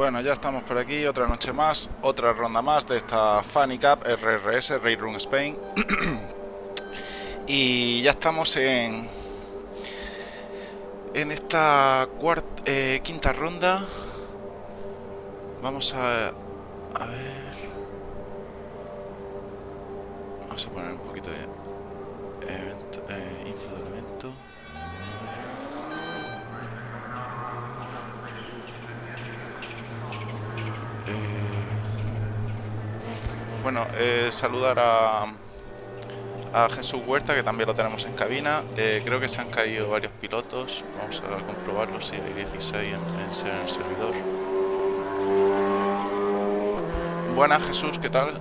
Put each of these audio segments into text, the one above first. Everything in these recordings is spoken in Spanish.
Bueno, ya estamos por aquí, otra noche más, otra ronda más de esta Funny Cup RRS, Raid Room Spain. Y ya estamos en esta quinta ronda. Vamos a ver. Vamos a poner un poquito de info del evento. Bueno, saludar a Jesús Huerta, que también lo tenemos en cabina. Creo que se han caído varios pilotos. Vamos a comprobarlo si hay 16 en el servidor. Buenas, Jesús, ¿qué tal?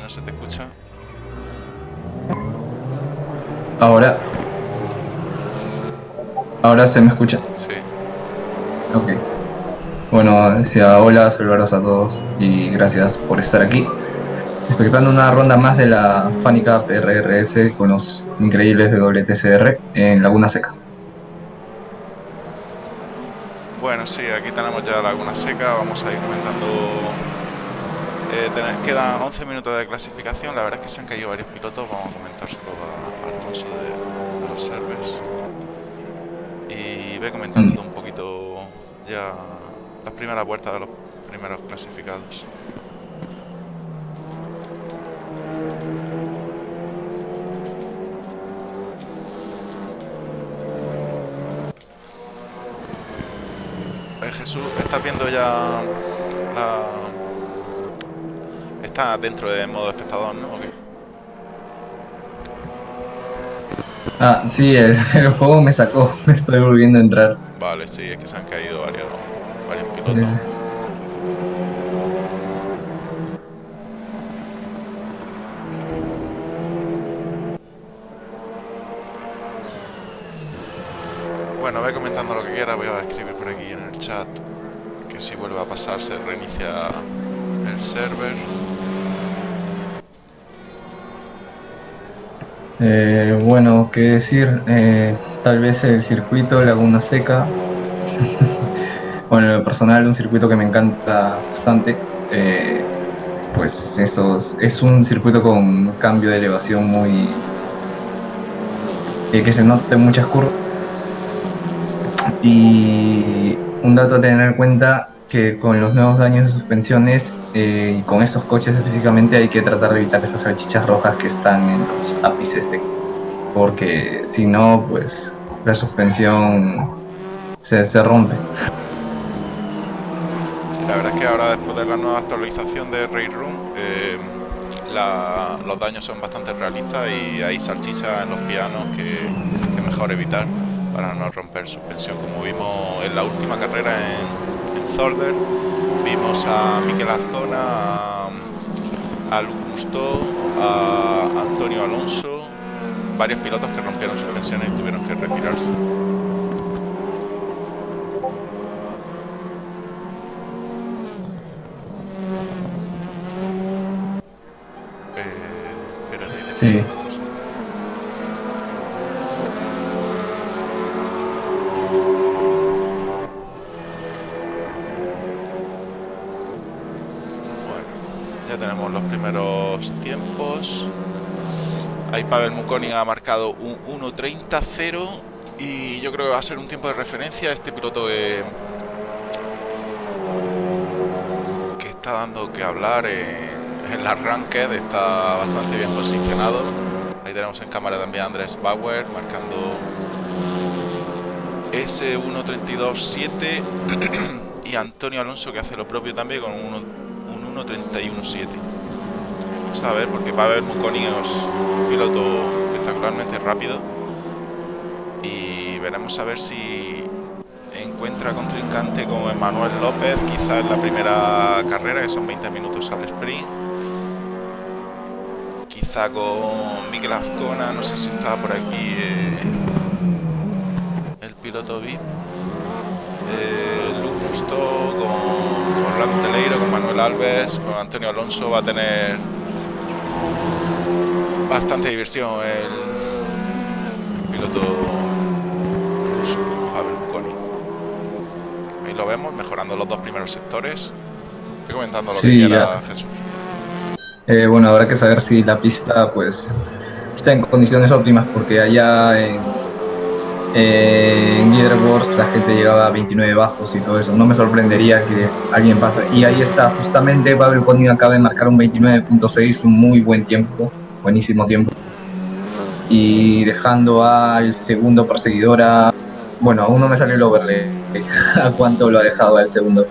No se te escucha. Ahora se me escucha. Sí. Ok. Bueno, decía hola, saludos a todos y gracias por estar aquí. Expectando una ronda más de la Funny Cup RRS con los increíbles WTCR en Laguna Seca. Bueno, sí, aquí tenemos ya Laguna Seca. Vamos a ir comentando. Quedan 11 minutos de clasificación. La verdad es que se han caído varios pilotos. Vamos a comentárselo a Alfonso de los servers. Y ve comentando un poquito ya las primeras vueltas de los primeros clasificados. Jesús, ¿estás viendo ya la... Está dentro de modo espectador, ¿no? ¿O qué? Sí, el juego me sacó, me estoy volviendo a entrar. Vale, sí, es que se han caído varios Sí, pilotos. sí. Bueno, ve comentando lo que quiera. Voy a escribir por aquí en el chat que si vuelve a pasar se reinicia el server. Bueno, qué decir, tal vez el circuito Laguna Seca, bueno, en lo personal un circuito que me encanta bastante, pues es un circuito con un cambio de elevación muy, que se note muchas curvas. Y un dato a tener en cuenta que con los nuevos daños de suspensiones y con estos coches específicamente hay que tratar de evitar esas salchichas rojas que están en los ápices porque si no, pues la suspensión se rompe. Sí, la verdad es que ahora después de la nueva actualización de Raid Room, los daños son bastante realistas y hay salchichas en los pianos que mejor evitar para no romper suspensión. Como vimos en la última carrera en Zolder, vimos a Mikel Azcona, a Luc Mustó, a Antonio Alonso, varios pilotos que rompieron suspensiones y tuvieron que retirarse. Eran ahí de Sí. kilómetros, ¿eh? Bueno, ya tenemos los primeros tiempos. Ahí Pavel Mukonin ha marcado un 1.30.0 y yo creo que va a ser un tiempo de referencia. Este piloto que está dando que hablar en la ranked, está bastante bien posicionado. Ahí tenemos en cámara también a Andrés Bauer marcando ese 1.32.7 y Antonio Alonso que hace lo propio también con un 1.31.7. Vamos a ver, porque Pavel Mukonin es un piloto espectacularmente rápido y veremos a ver si encuentra contrincante con Emmanuel López, quizá en la primera carrera, que son 20 minutos al sprint. Quizá con Mikel Azcona, no sé si está por aquí el piloto VIP. Luc Mustó con Orlando Teleiro, con Manuel Alves, con Antonio Alonso. Va a tener bastante diversión el piloto ruso, Pavel Mukonin. lo vemos, mejorando los dos primeros sectores. Estoy comentando lo que Sí, ya. quiera Jesús. Bueno, habrá que saber si la pista pues está en condiciones óptimas porque allá en leaderboards la gente llegaba a 29 bajos y todo eso. No me sorprendería que alguien pase. Y ahí está, justamente Pavel Koenig acaba de marcar un 29.6, un muy buen tiempo, buenísimo tiempo. Y dejando al segundo perseguidor bueno, aún no me sale el overlay a cuánto lo ha dejado al segundo,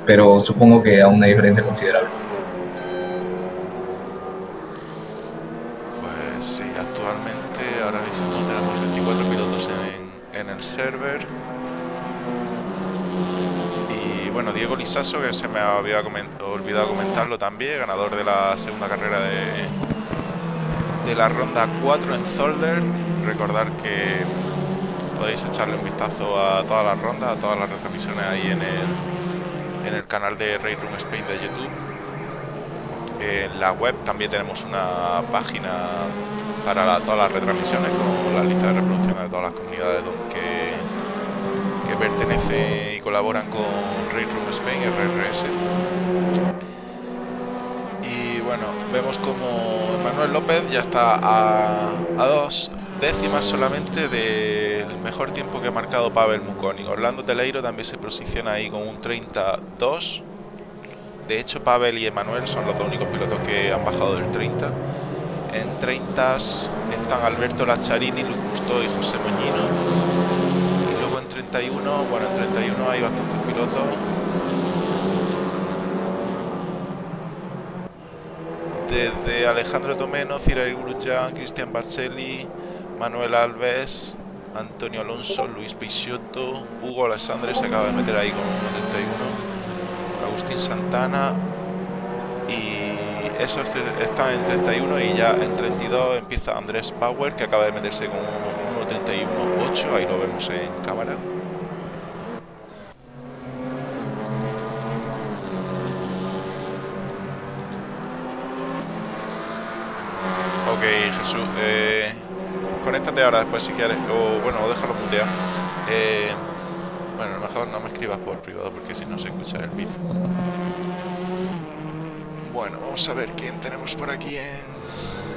pero supongo que a una diferencia considerable. Pues sí, actualmente ahora mismo tenemos 24 pilotos en el server. Y bueno, Diego Lisaso, que se me había olvidado comentarlo también, ganador de la segunda carrera de la ronda 4 en Zolder. Recordar que podéis echarle un vistazo a todas las rondas, a todas las retransmisiones ahí en el canal de Race Room Spain de YouTube. En la web también tenemos una página para todas las retransmisiones con la lista de reproducción de todas las comunidades que pertenecen y colaboran con Race Room Spain, RRS. Y bueno, vemos como Manuel López ya está a 2 décimas solamente del mejor tiempo que ha marcado Pavel Mukoni. Orlando Teleiro también se posiciona ahí con un 32. De hecho, Pavel y Emanuel son los dos únicos pilotos que han bajado del 30. En 30 están Alberto Laccharini, Luis Gusto y José Moñino. Y luego en 31, bueno, en 31 hay bastantes pilotos. Desde Alejandro Tomeno, Cyril Grosjean, Cristian Barcelli, Manuel Alves, Antonio Alonso, Luis Peixoto, Hugo Alessandre se acaba de meter ahí con un 31, Agustín Santana, y esos están en 31 y ya en 32 empieza Andrés Power, que acaba de meterse con 1.31.8, ahí lo vemos en cámara. Ok, Jesús, conéctate ahora después si quieres, o bueno, déjalo muteado. Bueno, mejor no me escribas por privado porque si no se escucha el beep. Bueno, vamos a ver quién tenemos por aquí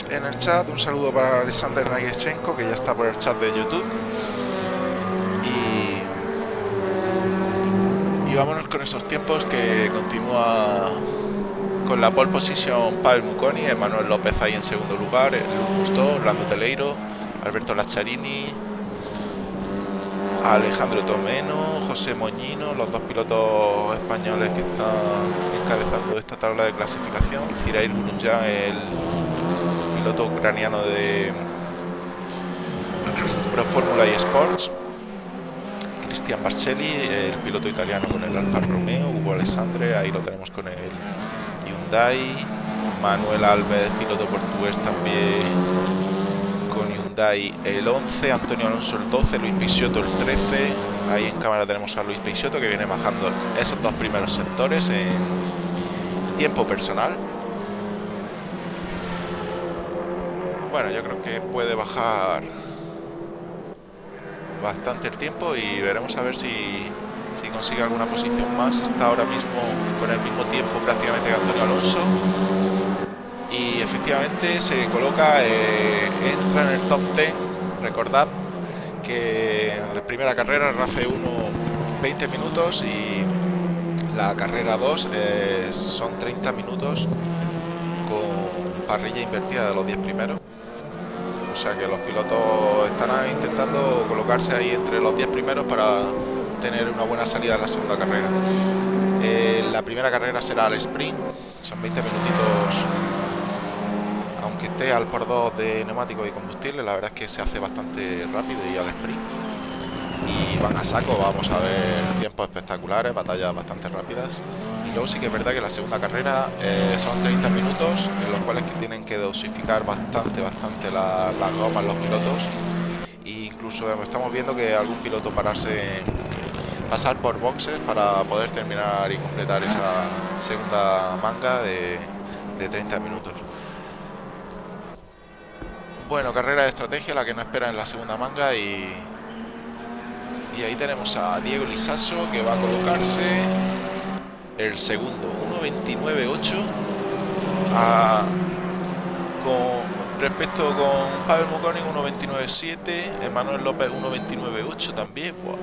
en el chat. Un saludo para Alexander Nagiechenko, que ya está por el chat de YouTube. Y vámonos con esos tiempos, que continúa con la pole position Pavel Mukoni, Emanuel López ahí en segundo lugar, Luis Gusto, Orlando Teleiro, Alberto Laccharini, Alejandro Tomeno, José Moñino, los dos pilotos españoles que están encabezando esta tabla de clasificación, Cyril Grosjean, el piloto ucraniano de Pro Formula y Sports, Cristian Barcelli, el piloto italiano con el Alfa Romeo, Hugo Alessandre, ahí lo tenemos con el Hyundai, Manuel Alves, piloto portugués también con Hyundai el 11, Antonio Alonso el 12, Luis Peixoto el 13, ahí en cámara tenemos a Luis Peixoto que viene bajando esos dos primeros sectores en tiempo personal. Bueno, yo creo que puede bajar bastante el tiempo y veremos a ver si consigue alguna posición más. Está ahora mismo con el mismo tiempo prácticamente que Antonio Alonso y efectivamente se coloca, entra en el top 10. Recordad que en la primera carrera hace 20 minutos y la carrera 2 son 30 minutos con parrilla invertida de los 10 primeros. O sea que los pilotos están intentando colocarse ahí entre los 10 primeros para tener una buena salida en la segunda carrera. La primera carrera será al sprint, son 20 minutitos, aunque esté al por 2 de neumáticos y combustible, la verdad es que se hace bastante rápido y al sprint. Y van a saco, vamos a ver tiempos espectaculares, batallas bastante rápidas. Y luego sí que es verdad que la segunda carrera son 30 minutos en los cuales que tienen que dosificar bastante las gomas los pilotos. E incluso estamos viendo que algún piloto pasar por boxes para poder terminar y completar esa segunda manga de 30 minutos. Bueno, carrera de estrategia, la que no espera en la segunda manga y Y ahí tenemos a Diego Lisaso, que va a colocarse el segundo, 1.29.8. Con respecto con Pavel Mukonin, 1.29.7. Emanuel López, 1.29.8 también. Wow.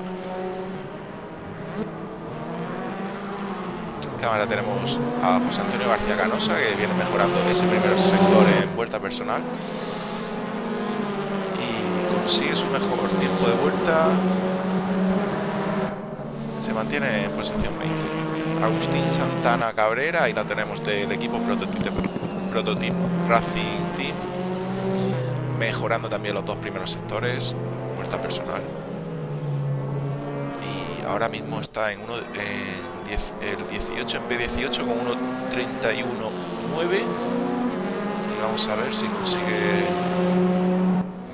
Cámara tenemos a José Antonio García Canosa, que viene mejorando ese primer sector en vuelta personal y consigue su mejor tiempo de vuelta. Se mantiene en posición 20. Agustín Santana Cabrera, ahí la tenemos del equipo Prototype Racing Team, mejorando también los dos primeros sectores, vuelta personal. Y ahora mismo está en el 18 en P18 con 1.31.9. Y vamos a ver si consigue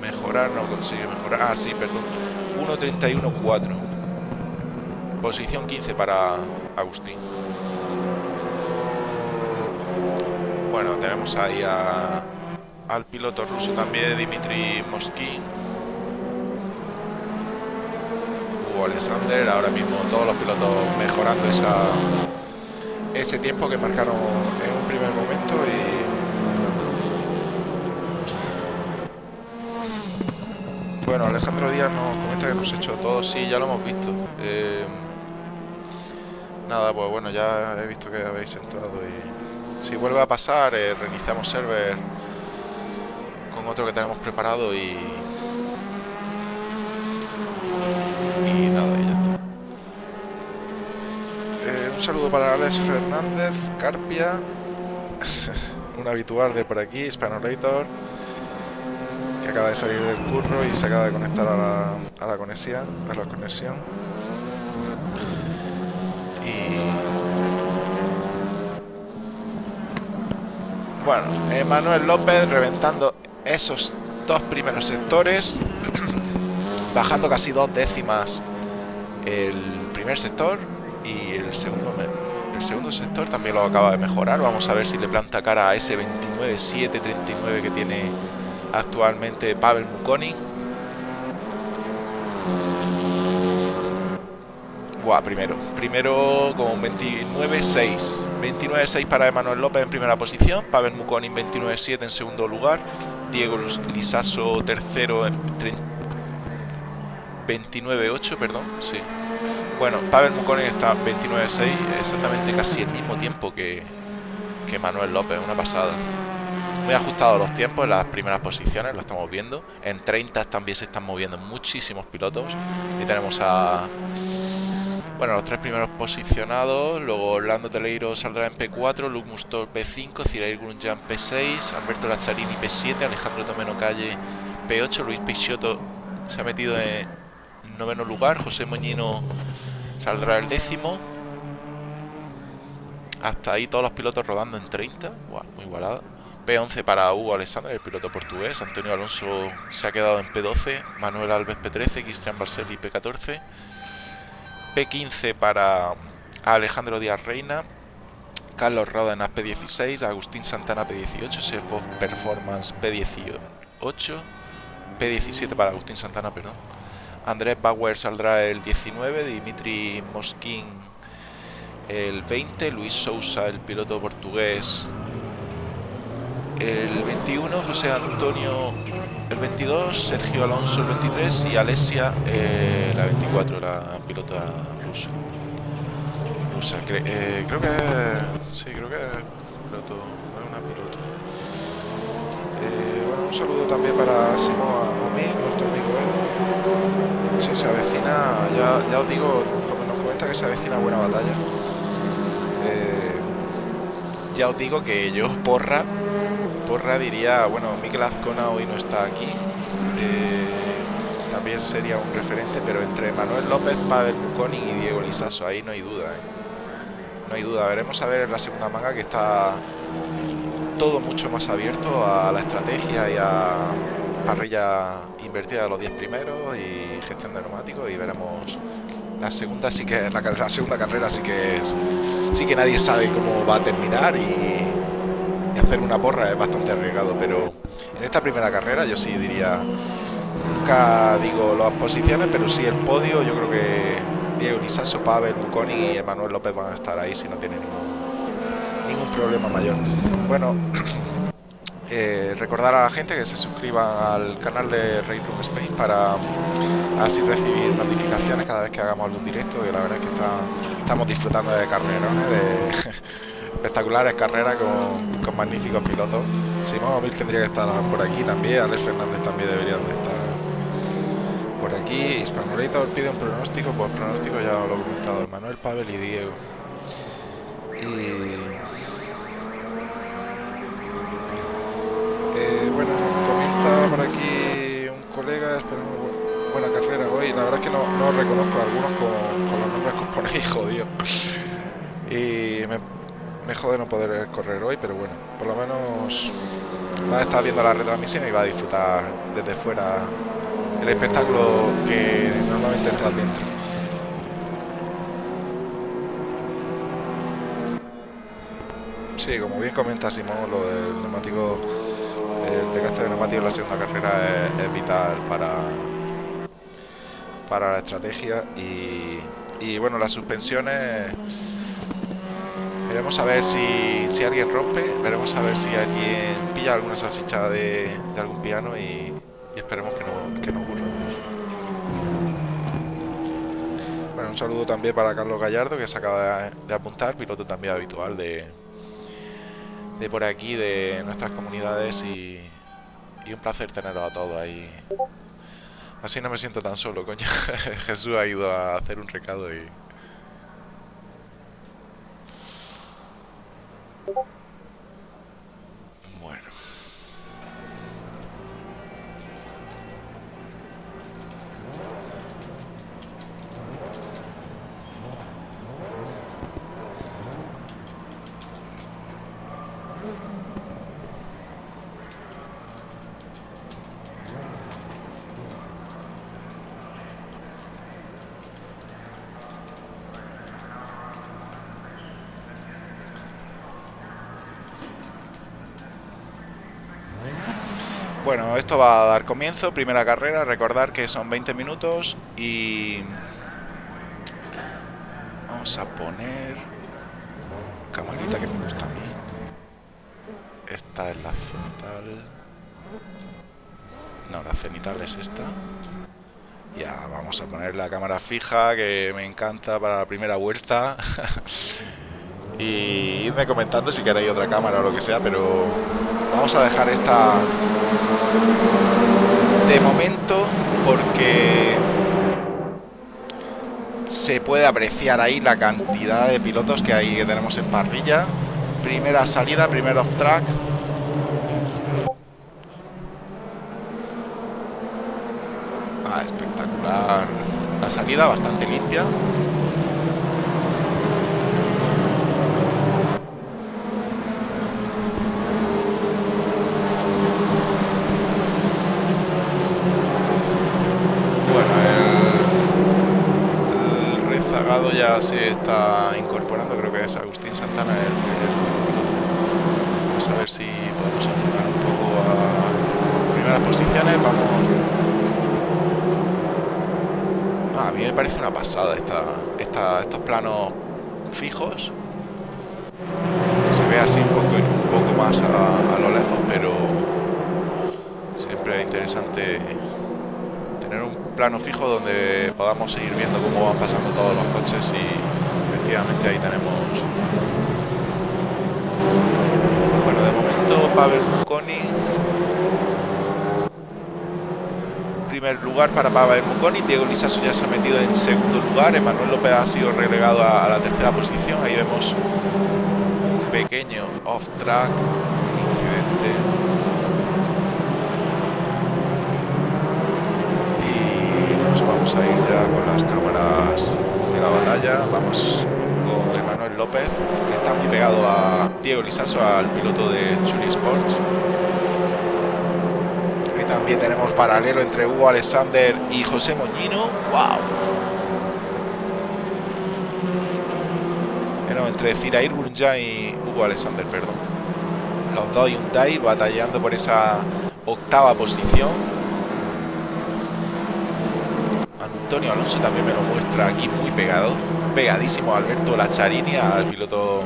mejorar. No consigue mejorar. Ah, sí, perdón. 1.31.4. Posición 15 para Agustín. Bueno, tenemos ahí al piloto ruso también, Dmitry Moskin. Hugo Alexander, ahora mismo todos los pilotos mejorando ese tiempo que marcaron en un primer momento. Y bueno, Alejandro Díaz nos comenta que nos ha hecho todo. Sí, ya lo hemos visto. Nada, pues bueno, ya he visto que habéis entrado y si vuelve a pasar, reiniciamos server con otro que tenemos preparado y nada, y ya está. Un saludo para Alex Fernández Carpia, un habitual de por aquí, Hispanorator, que acaba de salir del curro y se acaba de conectar a la conexión. Bueno, Emanuel López reventando esos dos primeros sectores, bajando casi 2 décimas el primer sector, y el segundo sector también lo acaba de mejorar. Vamos a ver si le planta cara a ese 29.739 que tiene actualmente Pavel Mukonin. Buah, primero con 29.6. 29.6 para Emanuel López en primera posición. Pavel Mukonin 29.7 en segundo lugar. Diego Lisaso tercero en 29.8, perdón, sí. Bueno, Pavel Mukonin está 29.6, exactamente casi el mismo tiempo que Emanuel López, una pasada. Muy ajustados los tiempos en las primeras posiciones, lo estamos viendo. En 30 también se están moviendo muchísimos pilotos. Y tenemos los tres primeros posicionados. Luego Orlando Teleiro saldrá en P4, Luke Mustor P5, Cyril Grunjan P6, Alberto Laczarini P7, Alejandro Tomeno Calle P8, Luis Peixoto se ha metido en noveno lugar, José Moñino saldrá el 10º. Hasta ahí todos los pilotos rodando en 30. Wow, muy igualada. P11 para Hugo Alexander, el piloto portugués. Antonio Alonso se ha quedado en P12, Manuel Alves P13, Cristian Barcelli P14. P15 para Alejandro Díaz Reina, Carlos Ródenas P16, Agustín Santana P18, Chef of Performance P18, P17 para Agustín Santana, perdón. Andrés Bauer saldrá el 19, Dmitry Moskin el 20, Luis Sousa, el piloto portugués, el 21, José Antonio el 22, Sergio Alonso el 23 y Alessia la 24, la pilota rusa. Creo que sí, creo que es piloto, no es una piloto. Bueno, un saludo también para Simón Amí, nuestro amigo él. Sí, se avecina, ya os digo, como nos comenta que se avecina buena batalla. Ya os digo que yo porra diría, bueno, Mikel Azcona hoy no está aquí, también sería un referente, pero entre Manuel López, Pavel Mukonin y Diego Lisaso, ahí no hay duda, no hay duda. Veremos a ver en la segunda manga, que está todo mucho más abierto a la estrategia y a parrilla invertida de los 10 primeros y gestión de neumáticos, y veremos la segunda. Sí que la segunda carrera sí que nadie sabe cómo va a terminar, y hacer una porra es bastante arriesgado, pero en esta primera carrera yo sí diría Nunca digo las posiciones, pero sí el podio. Yo creo que Diego Lisaso, Pavel, Buconi y Emanuel López van a estar ahí si no tienen ningún problema mayor. Bueno, recordar a la gente que se suscriban al canal de Raid Room Spain para así recibir notificaciones cada vez que hagamos algún directo, que la verdad es que estamos disfrutando de carrerones, de espectaculares carreras con magníficos pilotos. Simón Mobile tendría que estar por aquí también, Alex Fernández también deberían de estar por aquí. Hispanolator pide un pronóstico, pues pronóstico ya lo he comentado, Manuel, Pavel y Diego. Bueno, nos comenta por aquí un colega, esperamos buena carrera hoy. La verdad es que no reconozco a algunos con los nombres que os ponéis, jodido. Y me jode no poder correr hoy, pero bueno, por lo menos va a estar viendo la retransmisión y va a disfrutar desde fuera el espectáculo que normalmente está dentro. Sí, como bien comenta Simón, lo del neumático, el desgaste de neumático en la segunda carrera es vital para la estrategia y bueno, las suspensiones, veremos a ver si alguien rompe, veremos a ver si alguien pilla alguna salchicha de algún piano y esperemos que no ocurra. Bueno, un saludo también para Carlos Gallardo, que se acaba de apuntar, piloto también habitual de por aquí, de nuestras comunidades, y un placer teneros a todos ahí. Así no me siento tan solo, coño. Jesús ha ido a hacer un recado y... Bueno. Bueno, esto va a dar comienzo, primera carrera, recordar que son 20 minutos y vamos a poner camarita que me gusta a mí. Esta es la cenital. No, la cenital es esta. Ya, vamos a poner la cámara fija que me encanta para la primera vuelta. Y idme comentando si queréis otra cámara o lo que sea, pero vamos a dejar esta de momento porque se puede apreciar ahí la cantidad de pilotos que tenemos en parrilla. Primera salida, primer off track. Espectacular la salida, bastante limpia. Ya se está incorporando, creo que es Agustín Santana el piloto. Vamos a ver si podemos enfocar un poco a primeras posiciones. Vamos. A mí me parece una pasada estos planos fijos, que se ve así un poco más a lo lejos, pero siempre es interesante tener un plano fijo donde podamos seguir viendo cómo van pasando todos los coches y efectivamente ahí tenemos. Bueno, de momento Pavel Buconi, primer lugar para Pavel Buconi. Diego Lisaso ya se ha metido en segundo lugar. Emanuel López ha sido relegado a la tercera posición. Ahí vemos un pequeño off track, un incidente. Vamos a ir ya con las cámaras de la batalla. Vamos con Emanuel López, que está muy pegado a Diego Lisaso, al piloto de Churi Sports. Ahí también tenemos paralelo entre Hugo Alexander y José Moñino. ¡Wow! No, entre Cirail Gurunja y Hugo Alexander, perdón. Los dos Hyundai batallando por esa octava posición. Antonio Alonso también me lo muestra aquí muy pegado, pegadísimo a Alberto Lacciarini, al piloto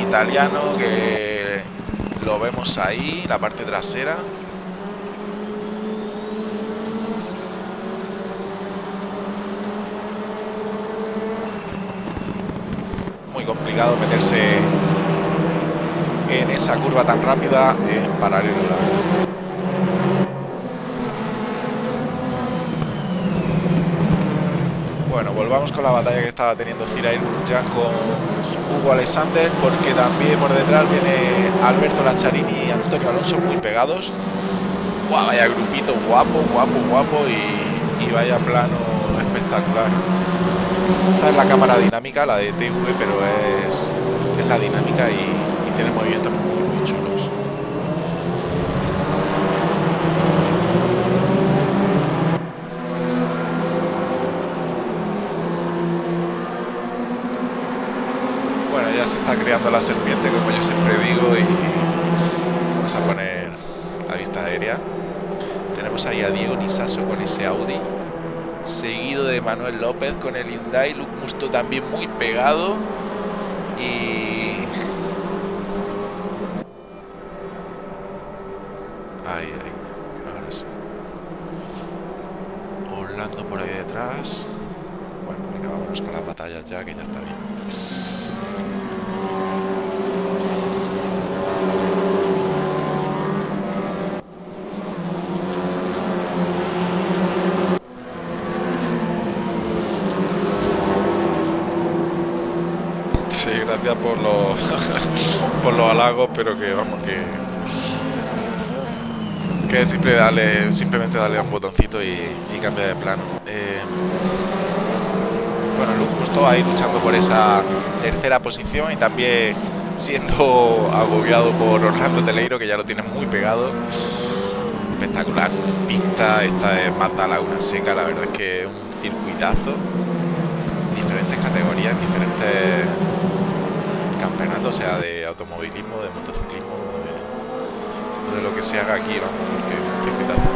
italiano, que lo vemos ahí, la parte trasera. Muy complicado meterse en esa curva tan rápida en paralelo, la verdad. Bueno, volvamos con la batalla que estaba teniendo Cyril Grosjean con Hugo Alexander, porque también por detrás viene Alberto Lacciarini y Antonio Alonso muy pegados. ¡Guau! Vaya grupito guapo, guapo, guapo, y vaya plano espectacular. Esta es la cámara dinámica, la de TV, pero es la dinámica y tiene movimientos muy chulos. Bueno, ya se está creando la serpiente, como yo siempre digo, y vamos a poner la vista aérea. Tenemos ahí a Diego Nisaso con ese Audi, seguido de Manuel López con el Hyundai, Luke Musto también muy pegado, y ahí, ahora sí, Orlando por ahí detrás. Bueno, venga, vámonos con las batallas ya, que ya está bien. Sí, gracias por los por los halagos, pero que vamos, que simplemente darle a un botoncito y cambia de plano. Bueno, Luke Musto ahí luchando por esa tercera posición y también siendo agobiado por Orlando Teleiro, que ya lo tiene muy pegado. Espectacular pista, esta es Mazda Laguna Seca, la verdad es que es un circuitazo, diferentes categorías, diferentes campeonatos, sea de automovilismo, de motociclismo, de lo que se haga aquí, vamos, porque es un circuitazo.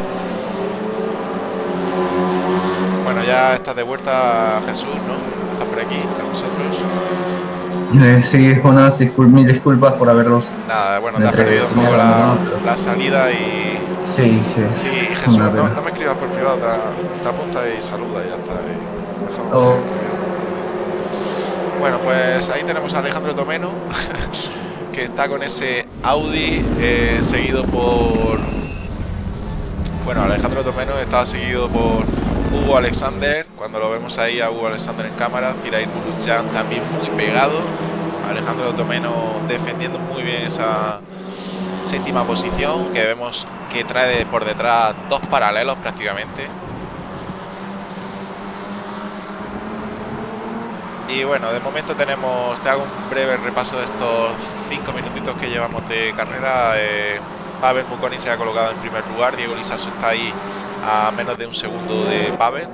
Bueno, ya estás de vuelta, Jesús, ¿no? ¿Estás por aquí con nosotros? Sí, unas mil disculpas por haberlos... Nada, bueno, te has perdido un poco la salida y... Sí. Sí, Jesús, no me escribas por privado, te apunta y saluda y ya está. Bueno, pues ahí tenemos a Alejandro Tomeno, que está con ese Audi, seguido por... Bueno, Alejandro Tomeno está seguido por Hugo Alexander, cuando lo vemos ahí a Hugo Alexander en cámara. Cyril Grosjean también muy pegado, Alejandro Tomeno defendiendo muy bien esa séptima posición, que vemos que trae por detrás dos paralelos prácticamente. Y bueno, de momento te hago un breve repaso de estos 5 minutitos que llevamos de carrera. Pavel Muconi se ha colocado en primer lugar, Diego Nisaso está ahí a menos de un segundo de Pavel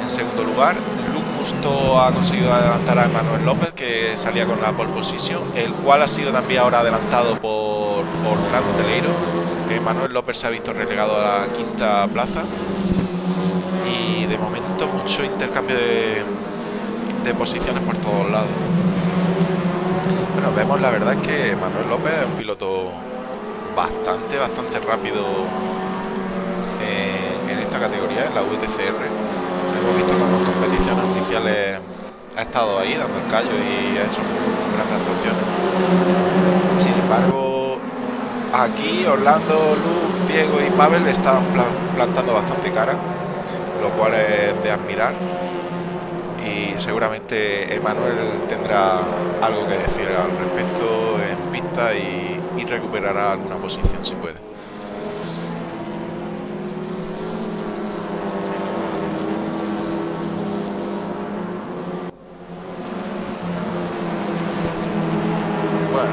en segundo lugar. Luke Musto ha conseguido adelantar a Manuel López, que salía con la pole position, el cual ha sido también ahora adelantado por Orlando Teleiro. Manuel López se ha visto relegado a la quinta plaza, y de momento mucho intercambio de posiciones por todos lados. Bueno, vemos, la verdad es que Manuel López es un piloto bastante rápido en esta categoría, en la WTCR. Lo hemos visto como en competiciones oficiales ha estado ahí dando el callo y ha hecho grandes actuaciones. Sin embargo, aquí Orlando, Luke, Diego y Pavel estaban plantando bastante cara, lo cual es de admirar. Y seguramente Emanuel tendrá algo que decir al respecto en pista y recuperará alguna posición si puede. Bueno,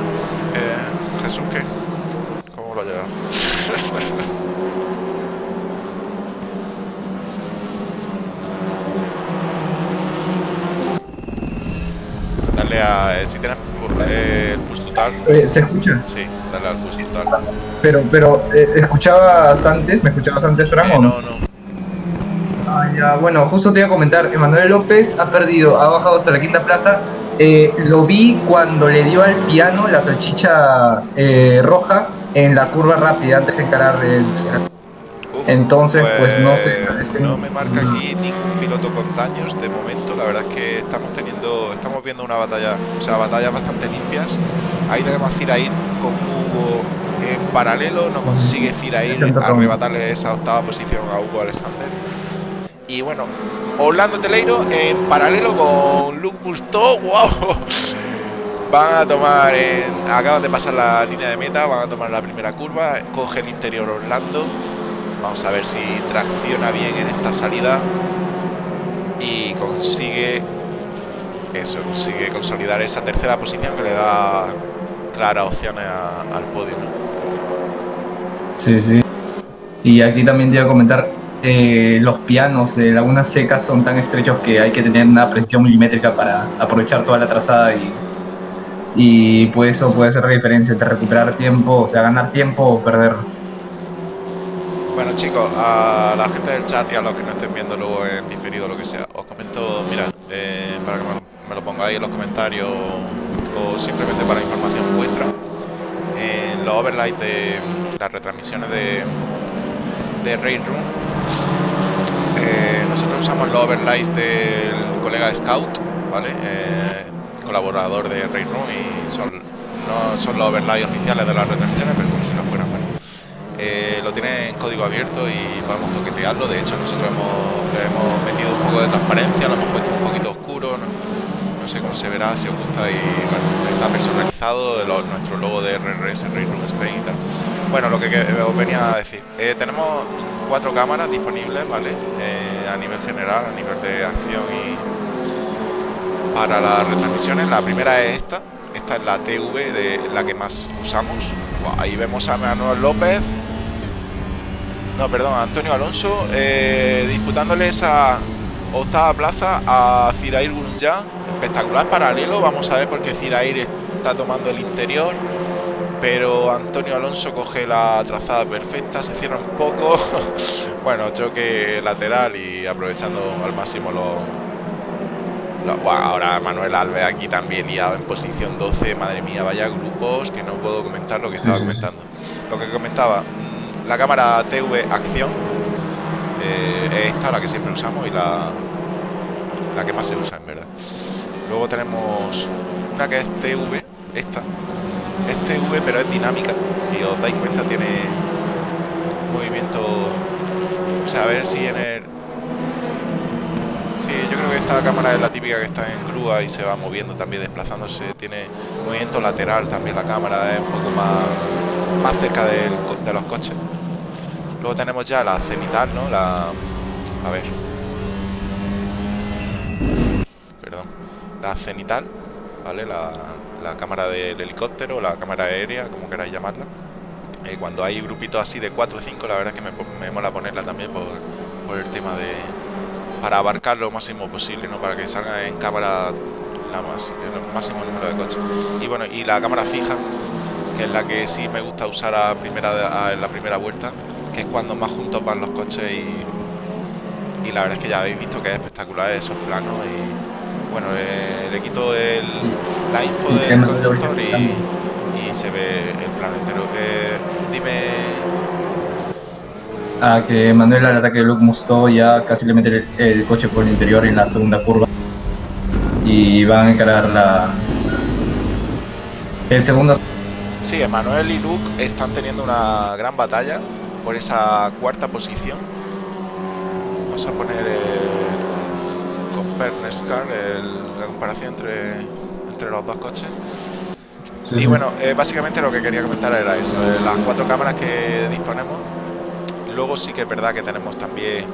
Jesús, ¿qué? ¿Cómo lo ha llevado? Dale a... si tienes el push total. ¿Se escucha? Sí, dale al push total. Pero ¿me escuchabas antes, Fran, o no? No. Ah, Ya, bueno, justo te iba a comentar, Emanuel López ha bajado hasta la quinta plaza. Lo vi cuando le dio al piano la salchicha roja en la curva rápida antes de encarar el Luciano. Uf, Entonces, pues no sé, tal pues vez no me marca aquí ningún piloto con daños de momento. La verdad es que estamos viendo una batalla, o sea, batallas bastante limpias. Ahí tenemos a Zirair con Hugo en paralelo, no consigue se han Zirair tocado. arrebatarle esa octava posición a Hugo Alexander. Y bueno, Orlando Teleiro en paralelo con Luke Musto, wow. Van a tomar, acaban de pasar la línea de meta, van a tomar la primera curva, coge el interior Orlando. Vamos a ver si tracciona bien en esta salida y consigue consolidar esa tercera posición que le da claras opciones al podio, ¿no? Sí, sí. Y aquí también te iba a comentar, los pianos de Laguna Seca son tan estrechos que hay que tener una precisión milimétrica para aprovechar toda la trazada y pues eso puede ser la diferencia entre recuperar tiempo, o sea, ganar tiempo o perder. Bueno, chicos, a la gente del chat y a los que no estén viendo luego en diferido o lo que sea, os comento, mirad, para que me lo pongáis en los comentarios o simplemente para información vuestra, en los overlays de las retransmisiones de Raid Room, nosotros usamos los overlays del colega Scout, ¿vale? Colaborador de Raid Room, y no son los overlays oficiales de las retransmisiones, pero como si no fueran, ¿vale? Lo tiene en código abierto y podemos toquetearlo. De hecho, nosotros le hemos metido un poco de transparencia, lo hemos puesto un poquito oscuro, no sé cómo se verá, si os gusta, y bueno, está personalizado nuestro logo de RRS Raid Room Spain y tal. Bueno, lo que os venía a decir, tenemos 4 cámaras disponibles, ¿vale? A nivel general, a nivel de acción y para las retransmisiones. La primera es esta es la TV, de la que más usamos. Ahí vemos a Manuel López, no, perdón, a Antonio Alonso, disputándole esa octava plaza a Zirair Gurunja. Espectacular paralelo, vamos a ver, porque Zirair está tomando el interior, pero Antonio Alonso coge la trazada perfecta, se cierra un poco. Bueno, choque lateral y aprovechando al máximo ahora Manuel Alves aquí también liado en posición 12. Madre mía, vaya grupos, que no puedo comentar lo que estaba comentando. Lo que comentaba, la cámara TV acción es esta, la que siempre usamos y la que más se usa, en verdad. Luego tenemos una que es TV, esta es TV pero es dinámica. Si os dais cuenta, tiene movimiento, o sea, a ver si en el... Sí, yo creo que esta cámara es la típica que está en grúa y se va moviendo también, desplazándose. Tiene movimiento lateral también, la cámara es un poco más cerca de los coches. Luego tenemos ya la cenital, ¿no? A ver. Perdón. La cenital, ¿vale? La cámara del helicóptero, la cámara aérea, como queráis llamarla. Cuando hay grupitos así de 4 o 5, la verdad es que me mola ponerla también por el tema de... para abarcar lo máximo posible, ¿no? Para que salga en cámara el máximo número de coches. Y bueno, y la cámara fija, que es la que sí me gusta usar en la primera vuelta, que es cuando más juntos van los coches, y la verdad es que ya habéis visto que es espectacular esos planos. Y bueno, le quito la info del conductor y se ve el plano entero. Dime... A que Manuel, al ataque de Luke Musto, ya casi le mete el coche por el interior en la segunda curva y van a encarar el segundo. Sí, Emanuel y Luke están teniendo una gran batalla por esa cuarta posición. Vamos a poner con Nescar la comparación entre los dos coches. Sí, y bueno, básicamente lo que quería comentar era eso, las 4 cámaras que disponemos. Luego sí que es verdad que tenemos también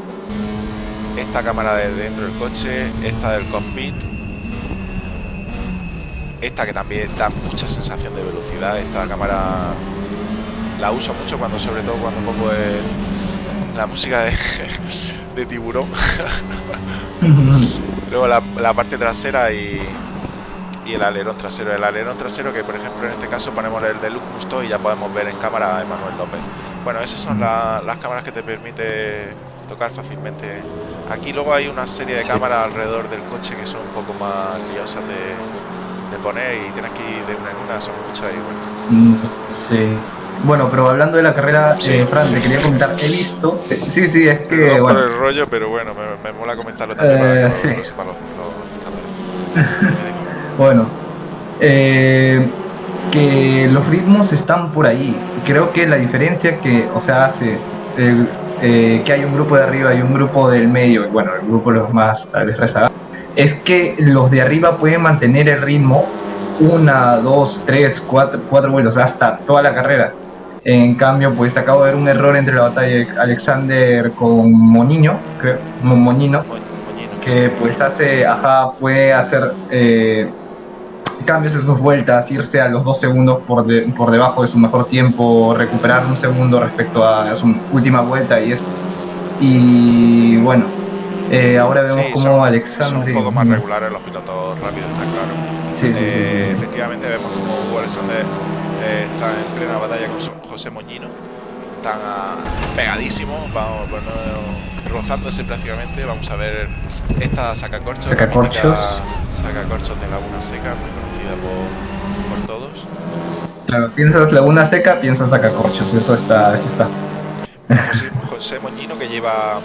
esta cámara de dentro del coche, esta del cockpit, esta que también da mucha sensación de velocidad. Esta cámara la uso mucho sobre todo cuando pongo la música de tiburón. Luego la parte trasera y el alerón trasero. El alerón trasero, que por ejemplo en este caso ponemos el de Luke Musto y ya podemos ver en cámara a Emanuel López. Bueno, esas son las cámaras que te permite tocar fácilmente. Aquí luego hay una serie de cámaras alrededor del coche que son un poco más liosas de poner y tienes que ir de una en una, son muchas y bueno. Sí. Bueno, pero hablando de la carrera, Sí, Fran, te quería comentar, he visto, sí, sí, es que, perdón por bueno, el rollo, pero bueno, me mola comentarlo también para que sí, lo sepan los espectadores. Dime. bueno, que los ritmos están por ahí. Creo que la diferencia que, o sea, hace que hay un grupo de arriba y un grupo del medio, y bueno, el grupo de los más tal vez rezagados, es que los de arriba pueden mantener el ritmo una, dos, tres, cuatro vueltas, hasta toda la carrera. En cambio, pues acabo de ver un error entre la batalla de Alexander con Moñino, creo, Moñino, Moñino, sí. que pues puede hacer cambios en sus vueltas, irse a los 2 segundos por debajo de su mejor tiempo, recuperar un segundo respecto a su última vuelta y eso. Y bueno, ahora vemos Sí, como son un Alexandre. poco más regulares los pilotos rápidos, está claro. Sí, sí, sí, sí, sí. Efectivamente vemos como Hugo Alexander está en plena batalla con José Moñino. Están pegadísimos, vamos, bueno, rozándose prácticamente. Vamos a ver esta sacacorchos, la mítica Sacacorchos. sacacorchos de Laguna Seca, muy conocida por todos. Claro, piensas Laguna Seca, piensas Sacacorchos, eso está. Bueno, José Moñino que lleva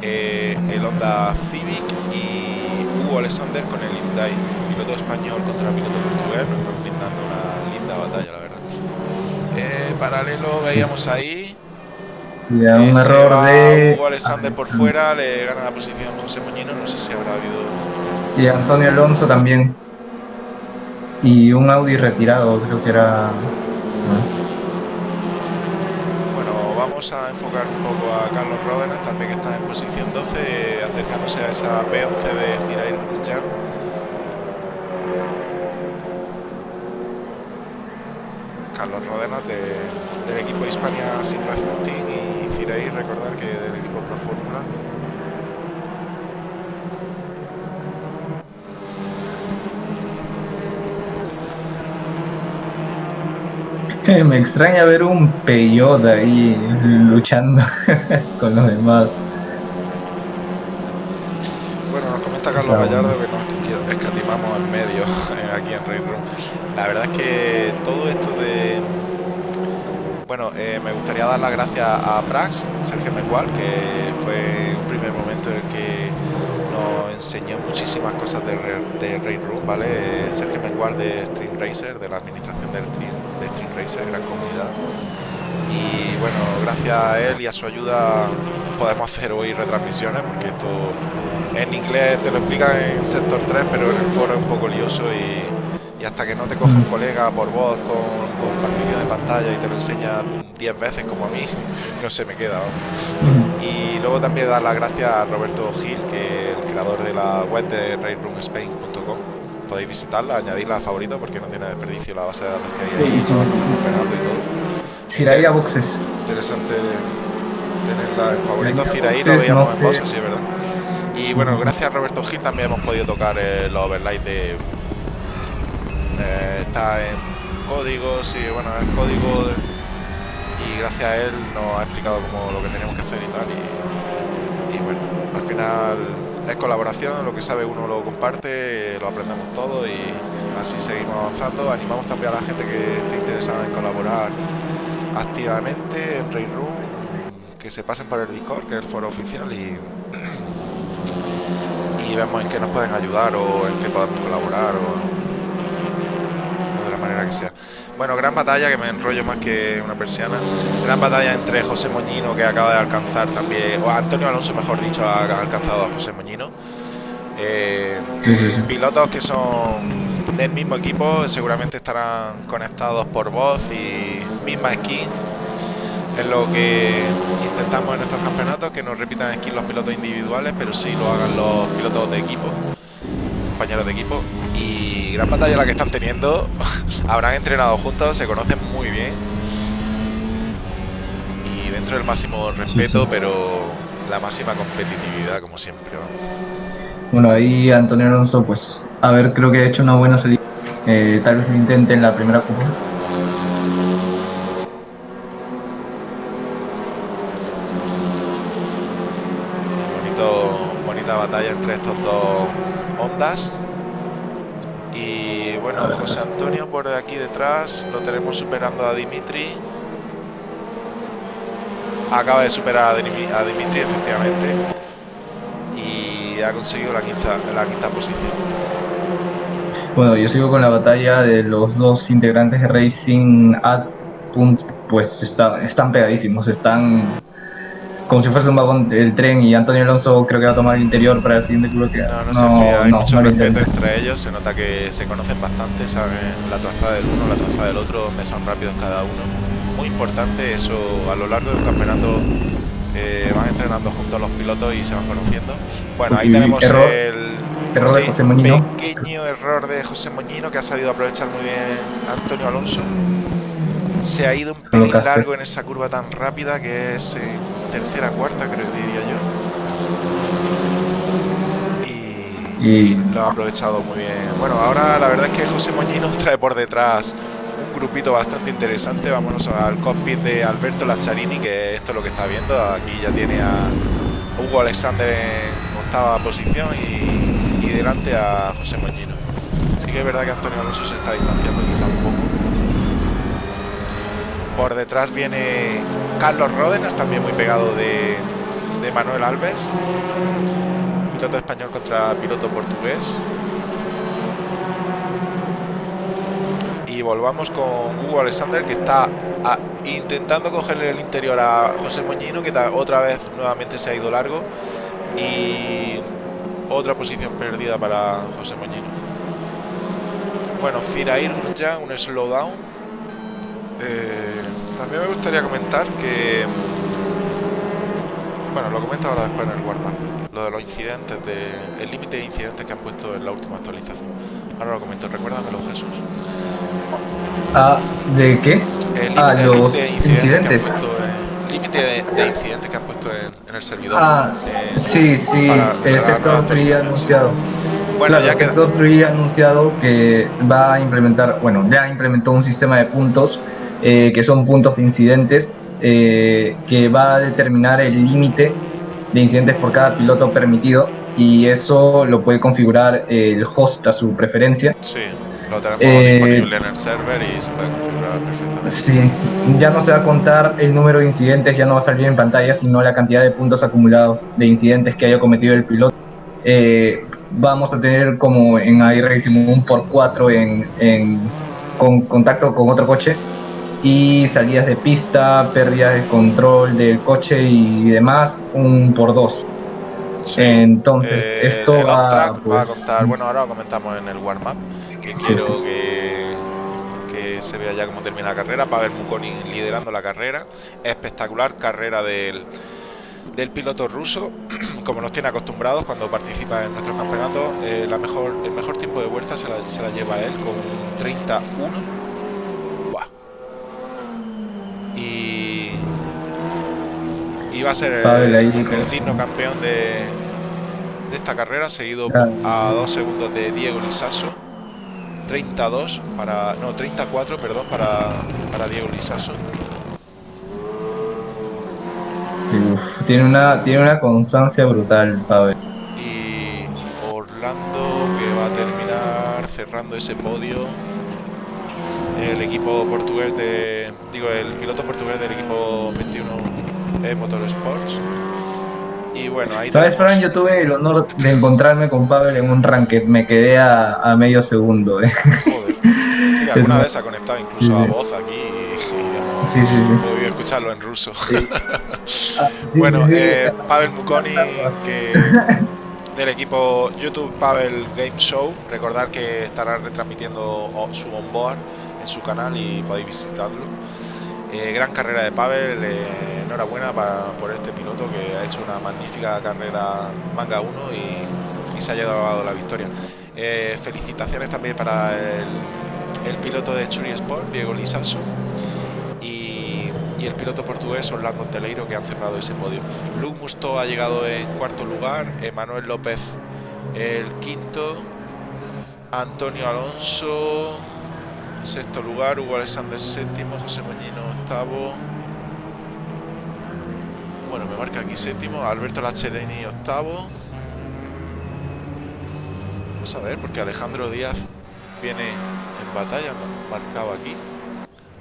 el Honda Civic y Hugo Alexander con el Hyundai, piloto español contra piloto portugués. Nos están brindando una linda batalla, la verdad. Paralelo veíamos ahí Ya, que un se error va de Hugo Alexander por fuera, le gana la posición José Moñino. No sé si habrá habido. y Antonio Alonso también. Y un Audi retirado, creo que era. Bueno, vamos a enfocar un poco a Carlos Ródenas también, que está en posición 12, acercándose a esa P11 de Cirair Grosjean. Carlos Ródenas del equipo Hispania Sim Racing Team y Cirair, recordar que del equipo Pro Fórmula. Me extraña ver un Peyot ahí luchando con los demás. Bueno, nos comenta O Carlos sea, bueno. Gallardo que no escatimamos en medio aquí en Race Room. La verdad es que todo esto de... Bueno, me gustaría dar las gracias a Prax, Sergio Mengual, que fue un primer momento en el que nos enseñó muchísimas cosas de Race Room, ¿vale? Sergio Mengual de Stream Racer, de la administración de Stream Racer, gran comunidad. Y bueno, gracias a él y a su ayuda podemos hacer hoy retransmisiones, porque esto en inglés te lo explican en sector 3, pero en el foro es un poco lioso y hasta que no te coge un colega por voz con partición de pantalla y te lo enseña 10 veces como a mí, no se me queda. Y luego también dar las gracias a Roberto Gil, que es el creador de la web de raceroomspain.com. Podéis visitarla, añadirla a favorito porque no tiene desperdicio la base de datos que hay ahí, todos los campeonatos y todo. Siraya Boxes. Interesante tenerla en favorito. Siraya Ciraí lo Boxes, no veíamos en sé. box, sí, es verdad. Y bueno, gracias a Roberto Gil también hemos podido tocar los overlays de... está en código, sí, bueno, es código y gracias a él nos ha explicado como lo que tenemos que hacer y tal. Y bueno, al final es colaboración, lo que sabe uno lo comparte, lo aprendemos todo y así seguimos avanzando. Animamos también a la gente que esté interesada en colaborar activamente en Race Room, que se pasen por el Discord, que es el foro oficial, y vemos en qué nos pueden ayudar o en qué podemos colaborar o de la manera que sea. Bueno, gran batalla, que me enrollo más que una persiana. Gran batalla entre José Moñino, que acaba de alcanzar también, o Antonio Alonso mejor dicho, ha alcanzado a José Moñino. Sí, sí, sí. Pilotos que son del mismo equipo, seguramente estarán conectados por voz y misma skin. Es lo que intentamos en estos campeonatos, que no repitan skin los pilotos individuales, pero sí lo hagan los pilotos de equipo, compañeros de equipo. Y gran batalla la que están teniendo. Habrán entrenado juntos, se conocen muy bien y dentro del máximo respeto, Sí, sí. pero la máxima competitividad, como siempre. Bueno, ahí Antonio Alonso, pues, a ver, creo que ha hecho una buena salida. Tal vez lo intente en la primera curva. batalla entre estos dos Hondas. Y bueno, José Antonio por aquí detrás lo tenemos superando a Dimitri. Acaba de superar a Dimitri, efectivamente, y ha conseguido la quinta posición. Bueno, yo sigo con la batalla de los dos integrantes de Racing at Punt, pues están pegadísimos, están como si fuese un vagón del tren, y Antonio Alonso creo que va a tomar el interior para el siguiente bloque. No se fía, hay mucho No lo respeto intenta. entre ellos, se nota que se conocen bastante, saben la trazada del uno, la trazada del otro, donde son rápidos cada uno. Muy importante eso, a lo largo del campeonato van entrenando juntos los pilotos y se van conociendo. Bueno, ahí tenemos Error de José Moñino. Pequeño error de José Moñino, que ha sabido aprovechar muy bien Antonio Alonso. Se ha ido un pelín largo en esa curva tan rápida, que es tercera, cuarta, creo que diría yo. Y lo ha aprovechado muy bien. Bueno, ahora la verdad es que José Moñino trae por detrás un grupito bastante interesante. Vámonos al cockpit de Alberto Laccharini, que esto es lo que está viendo. Aquí ya tiene a Hugo Alexander en octava posición y delante a José Moñino. Sí que es verdad que Antonio Alonso se está distanciando quizá un poco. Por detrás viene Carlos Ródenas, también muy pegado de Manuel Alves. Piloto español contra piloto portugués. Y volvamos con Hugo Alexander, que está intentando cogerle el interior a José Moñino, que otra vez nuevamente se ha ido largo. Y otra posición perdida para José Moñino. Bueno, Zirair ya un slowdown. También me gustaría comentar que, bueno, lo comento ahora después en el warm-up, lo de los incidentes, el límite de incidentes que han puesto en la última actualización. Ahora lo comento, recuérdamelo, Jesús. ¿De qué? Los incidentes. Límite de incidentes que han puesto en el servidor. Sí, el sector 3 ha anunciado. Bueno, claro, el sector 3 ha anunciado que va a implementar, bueno, ya implementó un sistema de puntos, que son puntos de incidentes, que va a determinar el límite de incidentes por cada piloto permitido, y eso lo puede configurar el host a su preferencia. Sí, lo tenemos disponible en el server y se puede configurar perfectamente. Sí, ya no se va a contar el número de incidentes, ya no va a salir en pantalla, sino la cantidad de puntos acumulados de incidentes que haya cometido el piloto. Vamos a tener, como en iRacing, un por 4 con contacto con otro coche, y salidas de pista, pérdidas de control del coche y demás, un por 2. Sí, entonces esto el off-track pues, va a contar, bueno, ahora lo comentamos en el warm-up, que quiero que se vea ya cómo termina la carrera. Pavel Mukoni liderando la carrera, espectacular carrera del piloto ruso, como nos tiene acostumbrados cuando participa en nuestros campeonatos. El mejor tiempo de vuelta se la lleva él con 31. Buah. Y va a ser el digno campeón de esta carrera, seguido a 2 segundos de Diego Lisaso. 34, perdón, para Diego Lisaso. Tiene una constancia brutal, Pavel. Y Orlando, que va a terminar cerrando ese podio. El equipo portugués el piloto portugués del equipo 21 Motorsports. Y bueno, ahí ¿Sabes, Fran? Yo tuve el honor de encontrarme con Pavel en un ranked, me quedé a medio segundo. Joder. Sí, alguna vez ha conectado incluso a voz aquí y hemos podido escucharlo en ruso. Bueno, Pavel Mukoni, del equipo YouTube Pavel Game Show. Recordad que estará retransmitiendo su onboard en su canal y podéis visitarlo. Gran carrera de Pavel, enhorabuena por este piloto que ha hecho una magnífica carrera Manga 1 y se ha llevado la victoria. Felicitaciones también para el piloto de Churi Sport, Diego Lisaso, y el piloto portugués Orlando Teleiro, que han cerrado ese podio. Luke Musto ha llegado en cuarto lugar, Emanuel López el quinto, Antonio Alonso sexto lugar, Hugo Alexander séptimo, José Moñino octavo. Bueno, me marca aquí séptimo, Alberto Laccherini octavo. Vamos a ver, porque Alejandro Díaz viene en batalla, ¿no? Marcado aquí.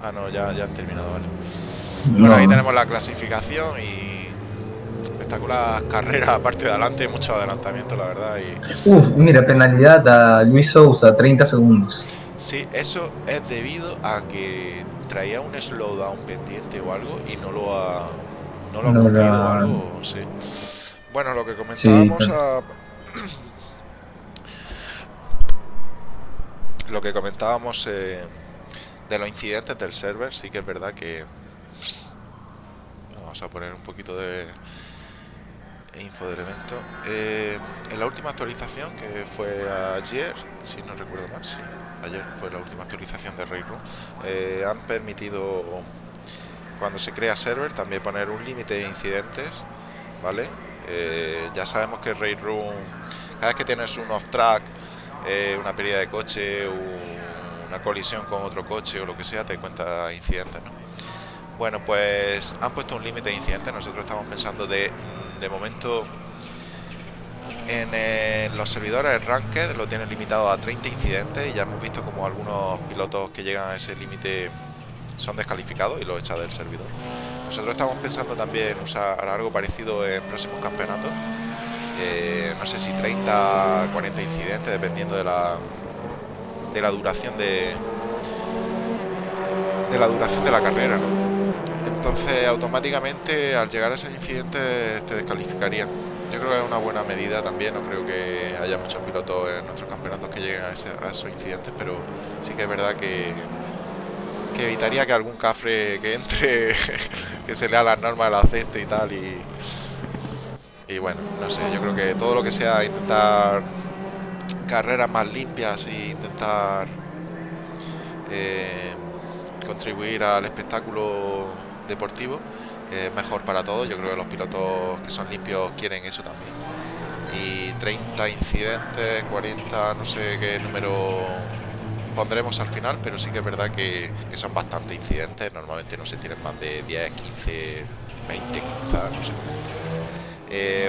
Ah, no, ya han terminado, vale. Bueno, ahí No. tenemos la clasificación y espectacular carrera, aparte de adelante, mucho adelantamiento, la verdad. Y Mira, penalidad a Luis Sousa, 30 segundos. sí, eso es debido a que traía un slowdown pendiente o algo y no lo ha No cumplido o la... algo, sí. Bueno, lo que Sí, comentábamos lo que comentábamos de los incidentes del server, sí que es verdad que vamos a poner un poquito de info del evento. En la última actualización, que fue ayer, si no recuerdo mal, sí, ayer fue la última actualización de Raid Room, han permitido, cuando se crea server, también poner un límite de incidentes, ¿vale? Ya sabemos que Raid Room, cada vez que tienes un off-track, una pérdida de coche, una colisión con otro coche o lo que sea, te cuenta incidentes, ¿no? Bueno, pues han puesto un límite de incidentes. Nosotros estamos pensando de momento en los servidores Ranked lo tienen limitado a 30 incidentes y ya hemos visto como algunos pilotos que llegan a ese límite son descalificados y los echan del servidor. Nosotros estamos pensando también usar algo parecido en próximos campeonatos. No sé si 30, 40 incidentes, dependiendo de la duración de la carrera, ¿no? Entonces automáticamente al llegar a ese incidente te descalificarían. Yo creo que es una buena medida también. No creo que haya muchos pilotos en nuestros campeonatos que lleguen a esos incidentes, pero sí que es verdad que evitaría que algún cafre que entre que se lea las normas, la acepte y tal, y bueno, no sé, yo creo que todo lo que sea intentar carreras más limpias e intentar contribuir al espectáculo deportivo es mejor para todos. Yo creo que los pilotos que son limpios quieren eso también. Y 30 incidentes, 40, no sé qué número pondremos al final, pero sí que es verdad que son bastantes incidentes. Normalmente no se tienen más de 10, 15, 20 quizás, no sé.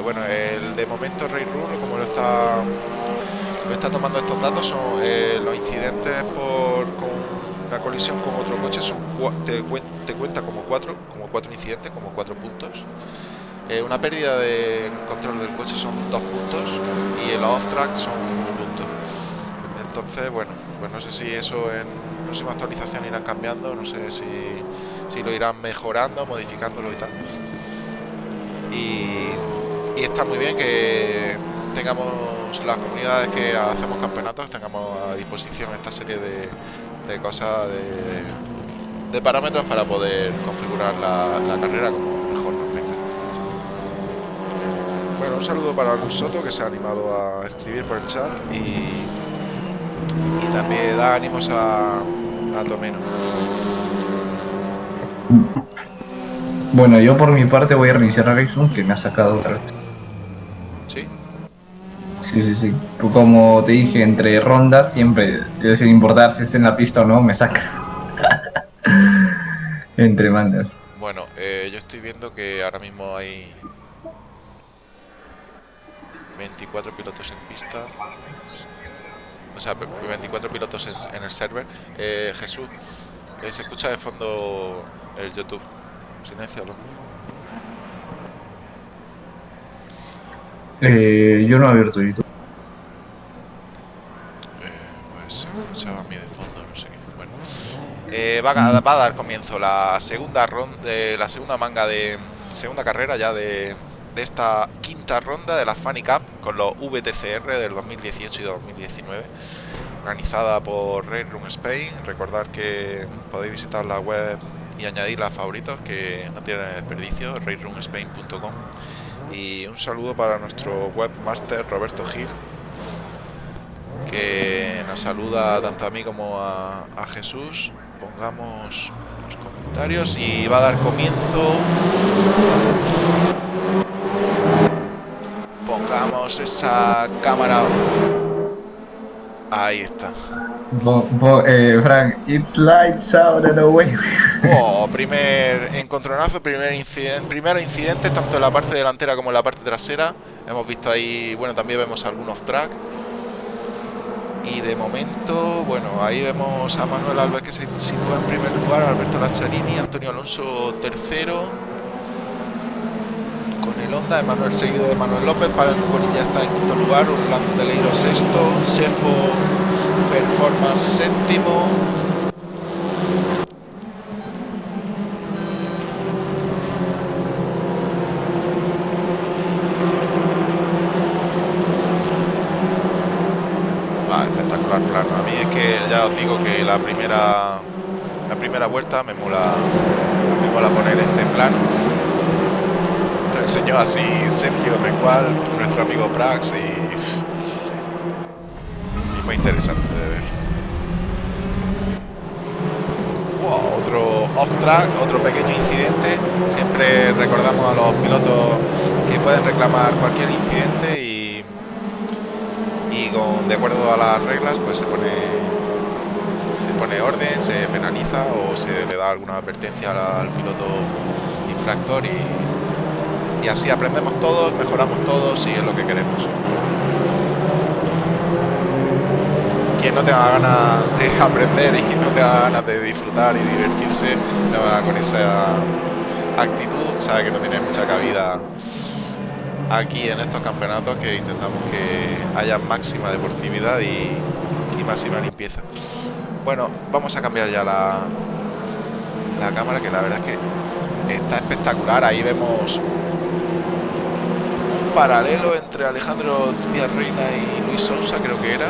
Bueno, el de momento Raid Room, como lo está tomando estos datos, son los incidentes con una colisión con otro coche, te cuenta como cuatro incidentes, como 4 puntos. Una pérdida de control del coche son 2 puntos y el off-track son 1 punto. Entonces, bueno, pues no sé si eso en próxima actualización irán cambiando, no sé si lo irán mejorando, modificándolo y tal. Y está muy bien que tengamos las comunidades que hacemos campeonatos, tengamos a disposición esta serie de cosas, de parámetros para poder configurar la carrera como mejor nos venga. Bueno, un saludo para Luis Soto, que se ha animado a escribir por el chat, y también da ánimos a Tomeno. Bueno, yo por mi parte voy a reiniciar a Rexon, que me ha sacado otra vez. ¿Sí? Sí. Como te dije, entre rondas siempre, sin importar si es en la pista o no, me saca. Entre mangas. Bueno, yo estoy viendo que ahora mismo hay 24 pilotos en pista. O sea, 24 pilotos en el server. Jesús, se escucha de fondo el YouTube. Siléncialo. Yo no he abierto YouTube. Pues se escuchaba a mí de fondo, no sé qué. Bueno, va a dar comienzo la segunda ronda, la segunda manga de segunda carrera ya de esta quinta ronda de la Funny Cup con los VTCR del 2018 y 2019, organizada por Raid Room Spain. Recordad que podéis visitar la web y añadirla a favoritos, que no tiene desperdicio, raidroomspain.com. Y un saludo para nuestro webmaster Roberto Gil, que nos saluda tanto a mí como a Jesús. Pongamos los comentarios y va a dar comienzo. Pongamos esa cámara. Ahí está. Frank, it's lights out and away. Oh, primer encontronazo, primero incidente tanto en la parte delantera como en la parte trasera. Hemos visto ahí, bueno, también vemos algún off-track. Y de momento, bueno, ahí vemos a Manuel Alves que se sitúa en primer lugar, Alberto Laczarini, Antonio Alonso tercero, con el Honda, Emanuel seguido de Manuel López, Pavel Mucolín ya está en quinto lugar, Orlando Teleiro sexto, Chefo Performance séptimo. Espectacular plano. A mí es que ya os digo que la primera vuelta me mola poner este plano. Lo enseñó así Sergio Mengual, nuestro amigo Prax, y muy interesante de ver. Wow, otro off track, otro pequeño incidente. Siempre recordamos a los pilotos que pueden reclamar cualquier incidente y de acuerdo a las reglas pues se pone orden, se penaliza o se le da alguna advertencia al piloto infractor y así aprendemos todos, mejoramos todos y es lo que queremos. Quien no tenga ganas de aprender y no tenga ganas de disfrutar y divertirse con esa actitud, sabe que no tiene mucha cabida aquí en estos campeonatos, que intentamos que haya máxima deportividad y máxima limpieza. Bueno, vamos a cambiar ya la cámara, que la verdad es que está espectacular. Ahí vemos un paralelo entre Alejandro Díaz Reina y Luis Sousa, creo que era.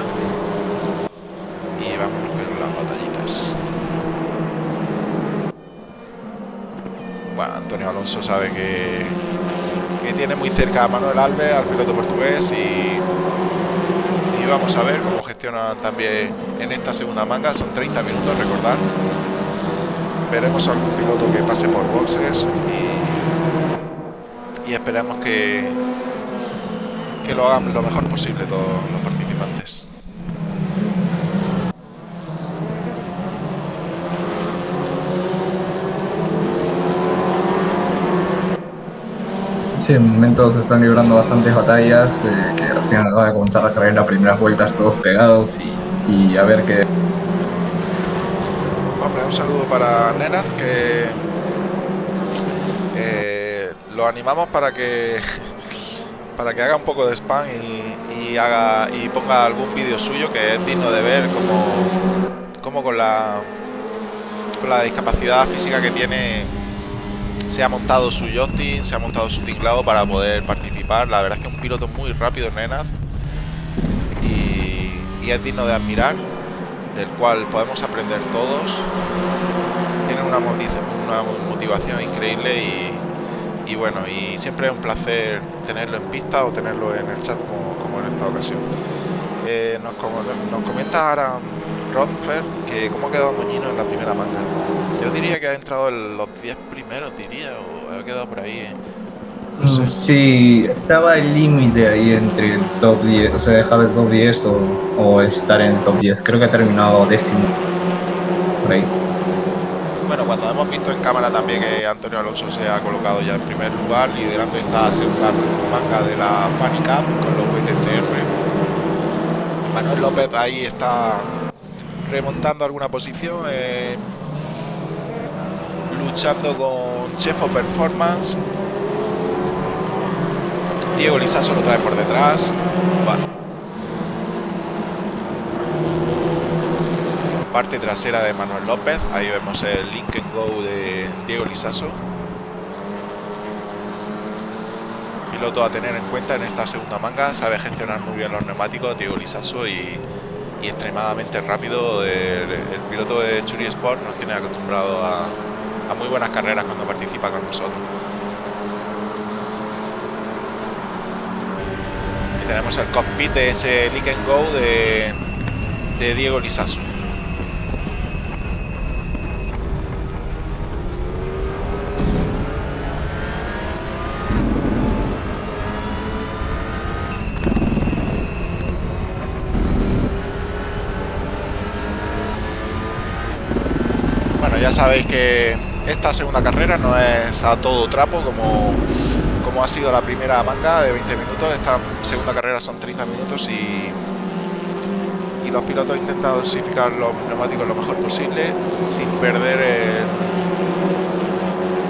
Y vámonos con las batallitas. Bueno, Antonio Alonso sabe que tiene muy cerca a Manuel Alves, al piloto portugués, y vamos a ver cómo gestionan también en esta segunda manga. Son 30 minutos, recordar. Veremos a algún piloto que pase por boxes y esperemos que lo hagan lo mejor posible todos los participantes. Sí, en momentos se están librando bastantes batallas, que recién acaba de comenzar la carrera, las primeras vueltas todos pegados y a ver qué. Hombre, un saludo para Nenaz, que lo animamos para que haga un poco de spam y ponga algún vídeo suyo, que es digno de ver como con la discapacidad física que tiene se ha montado su joystick, se ha montado su tinglado para poder participar. La verdad es que es un piloto muy rápido, Nenaz, y es digno de admirar, del cual podemos aprender todos. Tiene una motivación increíble y bueno, y siempre es un placer tenerlo en pista o tenerlo en el chat como en esta ocasión. Nos comenta ahora Rodfer que cómo ha quedado Moñino en la primera manga. Yo diría que ha entrado en los 10 primeros, o ha quedado por ahí. No sé. Sí, estaba el límite ahí entre el top 10, o sea, dejar el top 10 o estar en el top 10. Creo que ha terminado 10º, por ahí. Bueno, cuando hemos visto en cámara también que Antonio Alonso se ha colocado ya en primer lugar, liderando esta segunda manga de la Fanny Cup con los VTCR. Manuel López ahí está remontando alguna posición, luchando con Chefo Performance. Diego Lisaso lo trae por detrás. Vale. Parte trasera de Manuel López. Ahí vemos el Link and Go de Diego Lisaso. Piloto a tener en cuenta en esta segunda manga. Sabe gestionar muy bien los neumáticos Diego Lisaso y extremadamente rápido. El piloto de Churi Sport nos tiene acostumbrado a muy buenas carreras cuando participa con nosotros. Y tenemos el cockpit de ese Link and Go de Diego Lisaso. Ya sabéis que esta segunda carrera no es a todo trapo como ha sido la primera manga de 20 minutos. Esta segunda carrera son 30 minutos y y los pilotos intentan dosificar los neumáticos lo mejor posible sin perder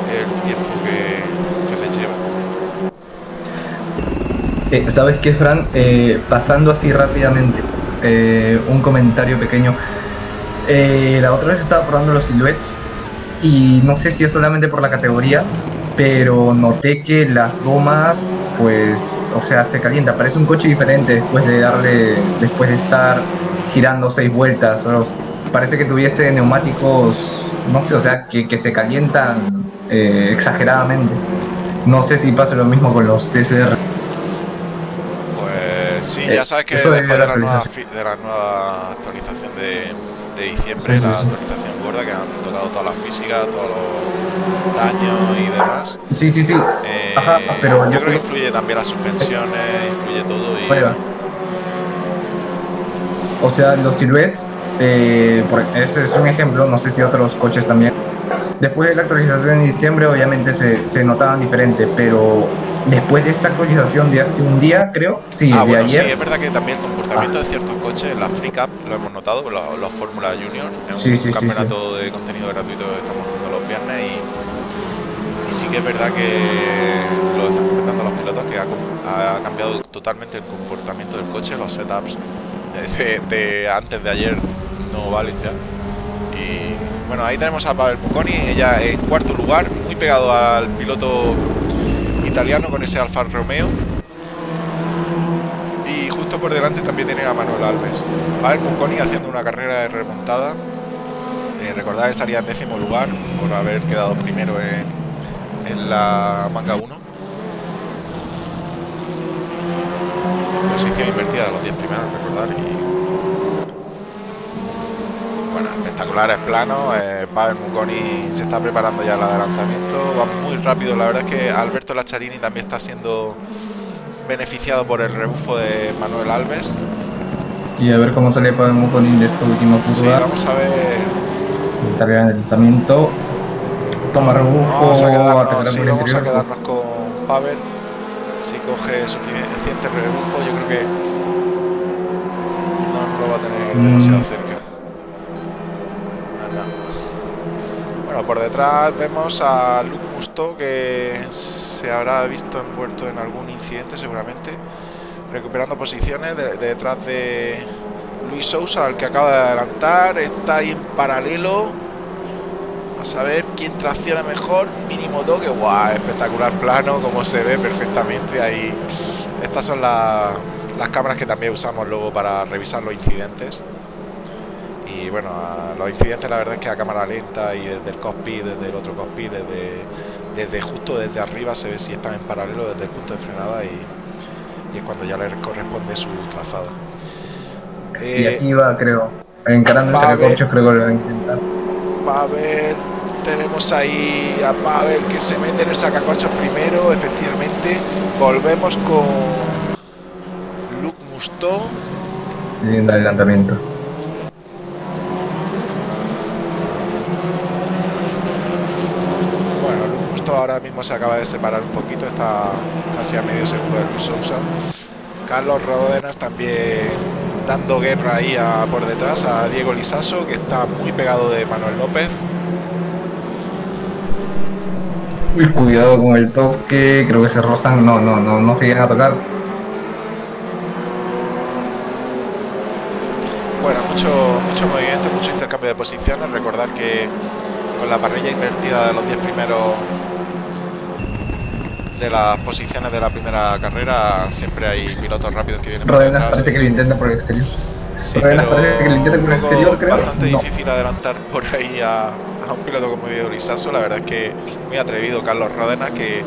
el tiempo que les lleva. ¿Sabes qué, Fran? Pasando así rápidamente, un comentario pequeño. La otra vez estaba probando los Silhouettes y no sé si es solamente por la categoría, pero noté que las gomas, pues, o sea, se calienta. Parece un coche diferente después de estar girando 6 vueltas. Parece que tuviese neumáticos, no sé, o sea, que se calientan exageradamente. No sé si pasa lo mismo con los TCR. Pues sí, ya sabes que Eso de después la de actualización. de la nueva actualización de Sí, diciembre, sí, la sí. actualización gorda que han tocado todas las físicas, todos los daños y demás, Sí, sí, sí. Ajá, pero yo yo creo que creo influye también las que suspensiones, influye todo y prueba. O sea, los Silhouettes, ese es un ejemplo, no sé si otros coches también. Después de la actualización en diciembre, obviamente se notaban diferente, pero después de esta actualización de hace un día, creo, sí, ah, de bueno, sí, ayer, es verdad que también el ah, comportamiento de ciertos coches en la Free Cup lo hemos notado con los Fórmula Junior. Es sí, un sí, sí, sí. campeonato de contenido gratuito que estamos haciendo los viernes y sí que es verdad que lo están comentando los pilotos que ha cambiado totalmente el comportamiento del coche, los setups de antes de ayer no valen ya. Y bueno, ahí tenemos a Pavel Muconi, ella en cuarto lugar, muy pegado al piloto italiano con ese Alfa Romeo. Y justo por delante también tiene a Manuel Alves. Pavel Muconi haciendo una carrera de remontada. Recordar que salía en 10.º lugar por haber quedado primero en la manga 1. Posición invertida de los 10 primeros, recordar. Y bueno, espectaculares planos. Pavel Muconi se está preparando ya el adelantamiento. Va muy rápido. La verdad es que Alberto Lacharini también está siendo beneficiado por el rebufo de Manuel Alves. Y a ver cómo sale Pavel Muconin de esta última Sí, curva. vamos a ver. Tal el adelantamiento. Toma rebufo, atacará por el Vamos a interior. Uf. quedarnos con Pavel. Si coge suficiente rebufo, yo creo que no lo va a tener demasiado Mm, cerca. No. Bueno, por detrás vemos a Luc Musto, que se habrá visto envuelto en algún incidente seguramente, recuperando posiciones detrás de Luis Sousa, al que acaba de adelantar. Está ahí en paralelo. A saber quién tracciona mejor, mínimo toque. ¡Guau! Espectacular plano, como se ve perfectamente ahí. Estas son las cámaras que también usamos luego para revisar los incidentes. Y bueno, los incidentes la verdad es que a cámara lenta y desde el cockpit, desde el otro cockpit, desde justo desde arriba se ve si están en paralelo desde el punto de frenada y es cuando ya les corresponde su trazado. y aquí va, creo. Encarando el Pavel, sacacorchos, creo que lo va a intentar. Pavel, tenemos ahí a Pavel que se mete en el sacacorchos primero, efectivamente. Volvemos con Luc Musto. Lindo adelantamiento. Bueno, Luc Musto ahora mismo se acaba de separar un poquito, está casi a medio segundo de Luis Sousa. Carlos Rodenas también dando guerra ahí por detrás a Diego Lisaso, que está muy pegado de Manuel López. Uy, cuidado con el toque, creo que se rozan. No, no, no, no se llegan a tocar. Bueno, mucho movimiento, mucho intercambio de posiciones. Recordar que con la parrilla invertida de los 10 primeros de las posiciones de la primera carrera, siempre hay pilotos rápidos que vienen por Rodenas detrás. parece que lo intenta por el exterior. Sí, Rodenas parece que lo pero intenta un por el exterior, poco creo. bastante No. difícil adelantar por ahí a un piloto como Diego Lisaso. La verdad es que muy atrevido Carlos Rodenas, que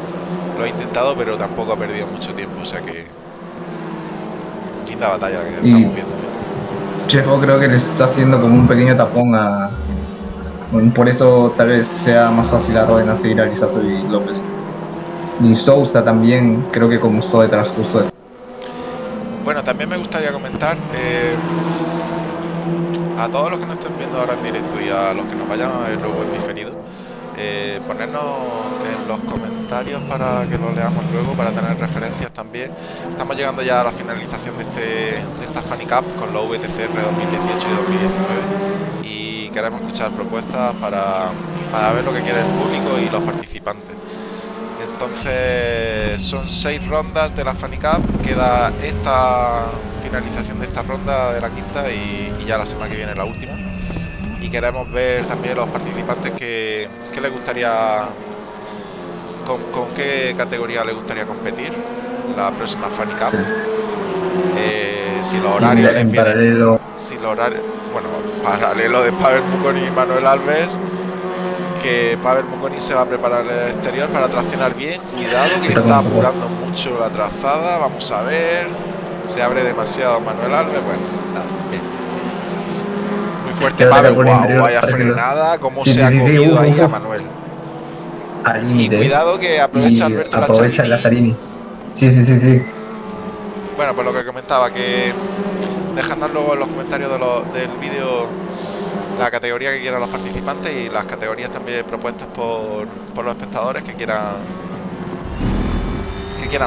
lo ha intentado, pero tampoco ha perdido mucho tiempo. O sea que linda batalla la que Y estamos viendo. Chefo creo que le está haciendo como un pequeño tapón a. Bueno, por eso tal vez sea más fácil a Rodenas seguir a Lizazo y López. Y Sousa también, creo que como usó detrás, justo. Bueno, también me gustaría comentar a todos los que nos estén viendo ahora en directo y a los que nos vayan a ver luego en diferido. ponernos en los comentarios para que lo leamos luego, para tener referencias también. Estamos llegando ya a la finalización de esta Funny Cup con los VTCR 2018 y 2019 y queremos escuchar propuestas para ver lo que quiere el público y los participantes. Entonces son 6 rondas de la Funny Cup, queda esta finalización de esta ronda de la quinta y ya la semana que viene la última. Y queremos ver también los participantes que les gustaría, con qué categoría les gustaría competir la próxima Funny Cup. Si los horarios les vienen, paralelo. si los horarios, bueno, paralelo de Pavel Mukoni y Manuel Alves, que Pavel Mukoni se va a preparar el exterior para traccionar bien. Cuidado que está apurando mucho la trazada, vamos a ver, se abre demasiado Manuel Alves, bueno, nada, bien. Muy fuerte Pavel, wow, vaya frenada, cómo se ha comido ahí a Manuel. Y cuidado que aprovecha Alberto Lazzarini. Sí. Bueno, pues lo que comentaba, que dejadnos luego en los comentarios del vídeo la categoría que quieran los participantes y las categorías también propuestas por los espectadores que quieran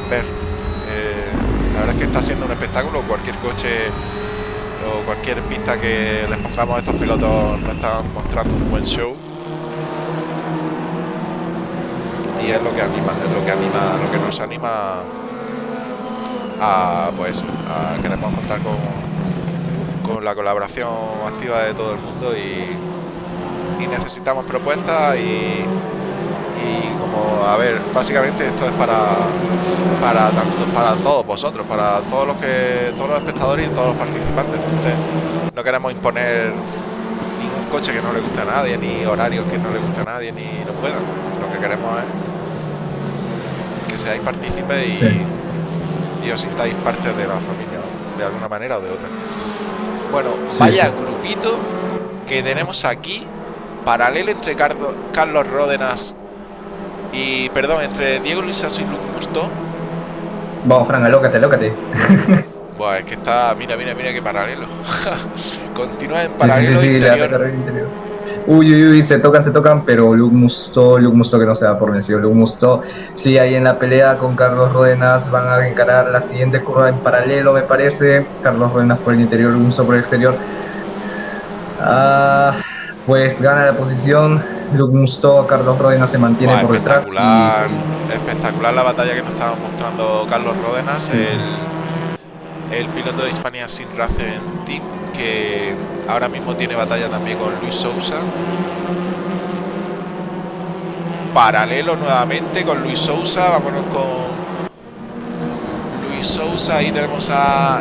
ver. La verdad es que está siendo un espectáculo. Cualquier coche o cualquier pista que les pongamos a estos pilotos nos están mostrando un buen show. Y es lo que anima, lo que nos anima a, pues, queremos contar con la colaboración activa de todo el mundo y necesitamos propuestas y como, a ver, básicamente esto es para todos vosotros, para todos los espectadores y todos los participantes. Entonces no queremos imponer ningún coche que no le guste a nadie, ni horarios que no le guste a nadie, ni no puedan. Lo que queremos es que seáis partícipes y os sintáis parte de la familia de alguna manera o de otra. Bueno, vaya grupito que tenemos aquí, paralelo entre Carlos Ródenas y, entre Diego Lizaso y Luc Mousteau. Vamos, Fran, alócate. Buah, es que está, mira qué paralelo. Continúa en paralelo interior. Uy, se tocan, pero Luc Mousteau que no se da por vencido. Luc Mousteau sigue ahí en la pelea con Carlos Ródenas, van a encarar la siguiente curva en paralelo, me parece. Carlos Ródenas por el interior, Luc Mousteau por el exterior. Pues gana la posición Luc Mousteau, Carlos Ródenas se mantiene por detrás. Espectacular la batalla que nos estaba mostrando Carlos Ródenas, el piloto de Hispania Sin Racing Team, que ahora mismo tiene batalla también con Luis Sousa. Paralelo nuevamente con Luis Sousa, vámonos con Luis Sousa, ahí tenemos a...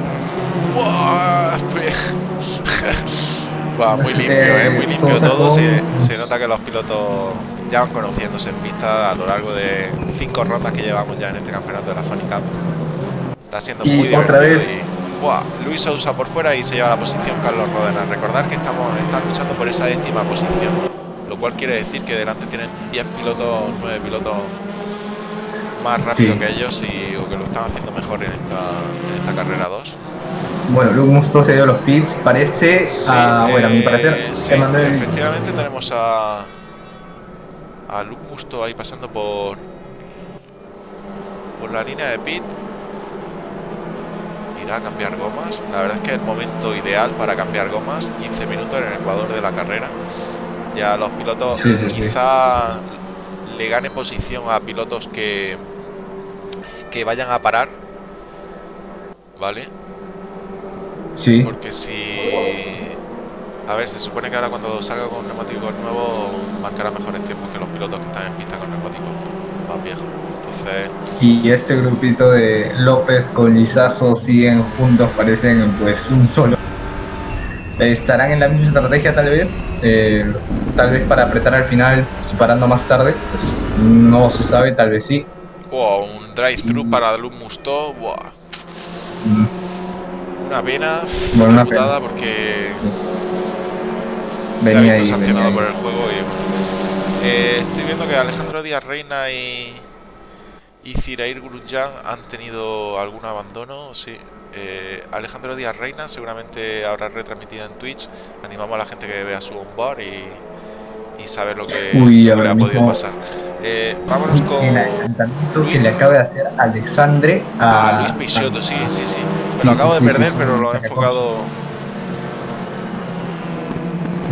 muy limpio todo, se nota que los pilotos ya van conociéndose en pista a lo largo de 5 rondas que llevamos ya en este campeonato de la Funny Cup. Está siendo muy divertido. Luis Sousa por fuera y se lleva la posición Carlos Ródenas. Recordar que están luchando por esa 10ª posición, lo cual quiere decir que delante tienen 9 pilotos más rápido que ellos o que lo están haciendo mejor en esta carrera 2. Bueno, Luc Mousteau se dio los pits, parece. A mi parecer. Efectivamente tenemos a Luc Mousteau ahí pasando por la línea de pit. Irá a cambiar gomas. La verdad es que es el momento ideal para cambiar gomas. 15 minutos en el ecuador de la carrera. Ya los pilotos quizá le gane posición a pilotos que vayan a parar, ¿vale? Sí. Porque a ver, se supone que ahora cuando salga con neumáticos nuevos marcará mejores tiempos que los pilotos que están en pista con neumáticos más viejos. Entonces... Y este grupito de López con Lizaso siguen juntos, parecen pues un solo. Estarán en la misma estrategia tal vez para apretar al final, separando más tarde, pues no se sabe, tal vez sí. Un drive-thru para Luc Mousteau, una pena, una putada porque se ha visto sancionado por el juego y estoy viendo que Alejandro Díaz Reina y Zirair Grosjean han tenido algún abandono, sí. Alejandro Díaz Reina seguramente habrá retransmitido en Twitch. Animamos a la gente que vea su onboard y saber Uy, lo que le ahora ha podido mismo pasar. Vámonos el con adelantamiento que Luis, le acaba de hacer Alexandre a Luis a... Peixoto, sí, sí, sí. Me lo Sí, sí, acabo de sí, sí, perder, sí, pero el lo he sacacorcho. enfocado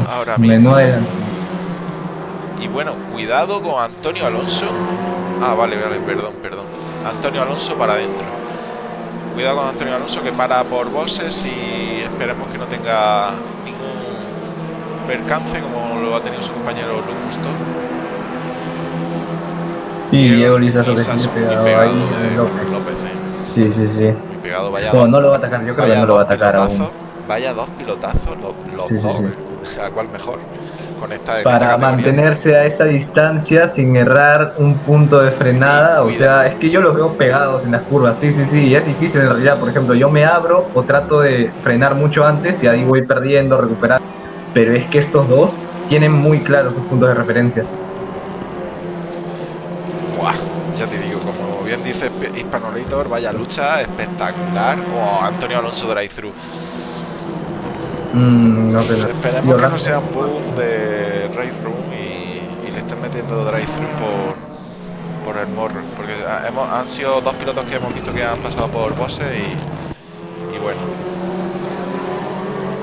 ahora Menú mismo. adelantamiento. Y bueno, cuidado con Antonio Alonso. Ah, vale, vale, perdón, perdón. Antonio Alonso para adentro. Cuidado con Antonio Alonso que para por bosses y esperemos que no tenga ningún percance como lo ha tenido su compañero Luis Gusto. Y Diego Diego Lizazo que sigue Lizaso, muy pegado pegado ahí a de López. Manuel López, Sí, sí, sí. muy pegado. Bueno, no lo va a atacar, yo creo que Vaya no lo va dos a atacar aún. pilotazos, vaya dos pilotazos, Sí, los sí, dos, sí. ¿eh? ¿A cuál mejor? En esta Para categoría. mantenerse a esa distancia sin errar un punto de Y frenada, o cuida, sea, es que yo los veo pegados en las curvas, sí, sí, sí, y es difícil en realidad, por ejemplo, yo me abro o trato de frenar mucho antes y ahí voy perdiendo, recuperando, pero es que estos dos tienen muy claros sus puntos de referencia. buah, ya te digo, como bien dice Hispanolator, vaya lucha espectacular. O Antonio Alonso drive-thru. No sé, y Esperemos que no Orlando, sea un bug de Race Room y le estén metiendo drive-thru por el morro. Porque han sido dos pilotos que hemos visto que han pasado por bosses y bueno,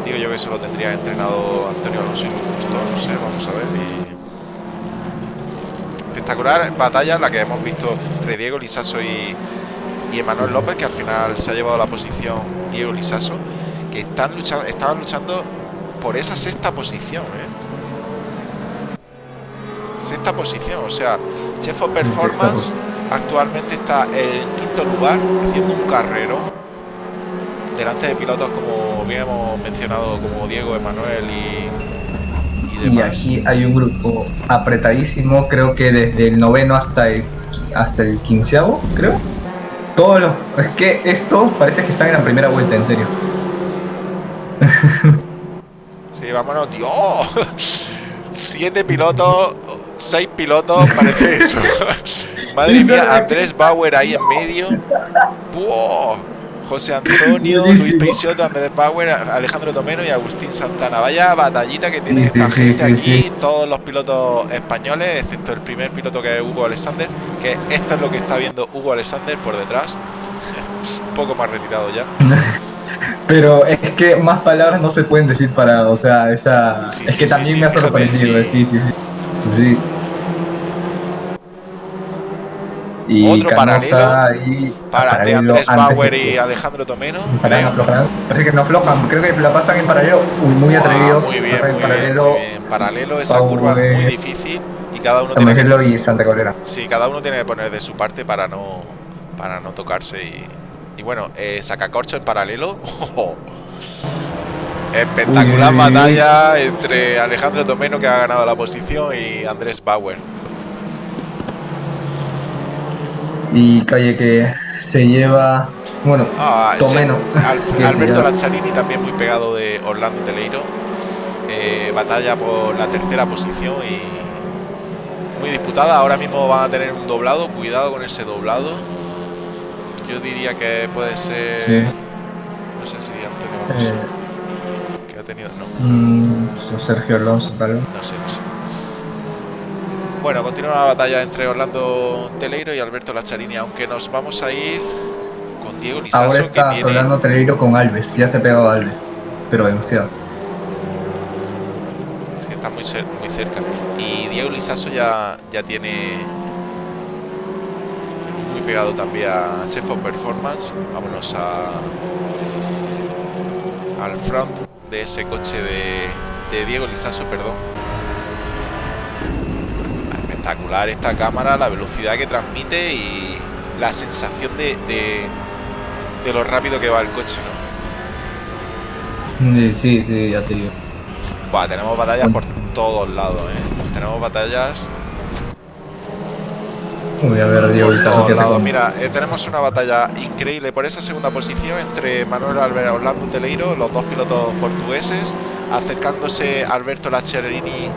digo yo que eso lo tendría entrenado Antonio Alonso y me gustó, no sé, vamos a ver. Espectacular batalla la que hemos visto entre Diego Lizaso y sí, Emanuel sí. López, que al final se ha llevado la posición Diego Lizaso, que estaban luchando por esa sexta posición, sexta posición, o sea, Chef of Sí, sexta Performance posición. actualmente está en quinto lugar haciendo un carrero delante de pilotos como bien hemos mencionado, como Diego, Emanuel y Y demás. aquí hay un grupo apretadísimo, creo que desde el noveno hasta el quinceavo, creo. Todos los, es que estos parece que están en la primera vuelta, en serio. Sí, vámonos, Dios. Siete pilotos, seis pilotos, parece eso. Madre Esa mía, reacción Andrés Bauer ahí en medio. ¡Buah! José es Antonio, Luis buenísimo. Peixoto, Andrés Bauer, Alejandro Tomeno y Agustín Santana. Vaya batallita que tiene Sí, sí, esta sí, gente sí, sí. aquí. Todos los pilotos españoles, excepto el primer piloto que es Hugo Alexander. Que esto es lo que está viendo Hugo Alexander por detrás. Un poco más retirado ya. Pero es que más palabras no se pueden decir para, o sea, esa, Sí, es sí, que sí, también sí, me ha fíjate, sorprendido, sí. sí, sí, sí, sí. Y Otro paralelo Canosa y a de paralelo Andrés antes de Bauer y que Alejandro Tomeno, aflojan, creo. aflojan. Parece que no aflojan, creo que la pasan en paralelo. Uy, muy Buah, atrevido, muy bien, pasan en muy bien, muy paralelo bien. Paralelo, esa curva es muy Power, difícil y cada uno tiene que Tomaselo y Santa Cabrera. sí, cada uno tiene que poner de su parte para no tocarse y bueno, sacacorcho en paralelo. Uy, uy, Espectacular uy, uy, uy. batalla entre Alejandro Tomeno, que ha ganado la posición, y Andrés Bauer. Y Calle que se lleva, bueno, Sí, Tomeno, que se Alberto lleva. Lacciarini también muy pegado de Orlando Teleiro. Batalla por la tercera posición y muy disputada. Ahora mismo van a tener un doblado. Cuidado con ese doblado. Yo diría que puede ser. Sí. No sé si Antonio Alonso. Eh, Que ha tenido. No, Sergio Alonso, tal vez. no sé, no sé. Bueno, continúa la batalla entre Orlando Teleiro y Alberto Lacciarini. Aunque nos vamos a ir con Diego Ahora Lizaso, que está tiene. Rolando Teleiro con Alves, ya se ha pegado a Alves, pero demasiado. Que está muy cerca. Y Diego Lizaso ya tiene muy pegado también a Chef of Performance. Vámonos al front de ese coche de Diego Lizaso, perdón. Espectacular esta cámara, la velocidad que transmite y la sensación de lo rápido que va el coche, ¿no? Sí, sí, ya te digo. Buah, tenemos batallas por todos lados, tenemos batallas Voy a ver Diego por Lizazo que todos hace lados. con. Mira, tenemos una batalla increíble por esa segunda posición entre Manuel Albert y Orlando Teleiro, los dos pilotos portugueses, acercándose Alberto Lacciarini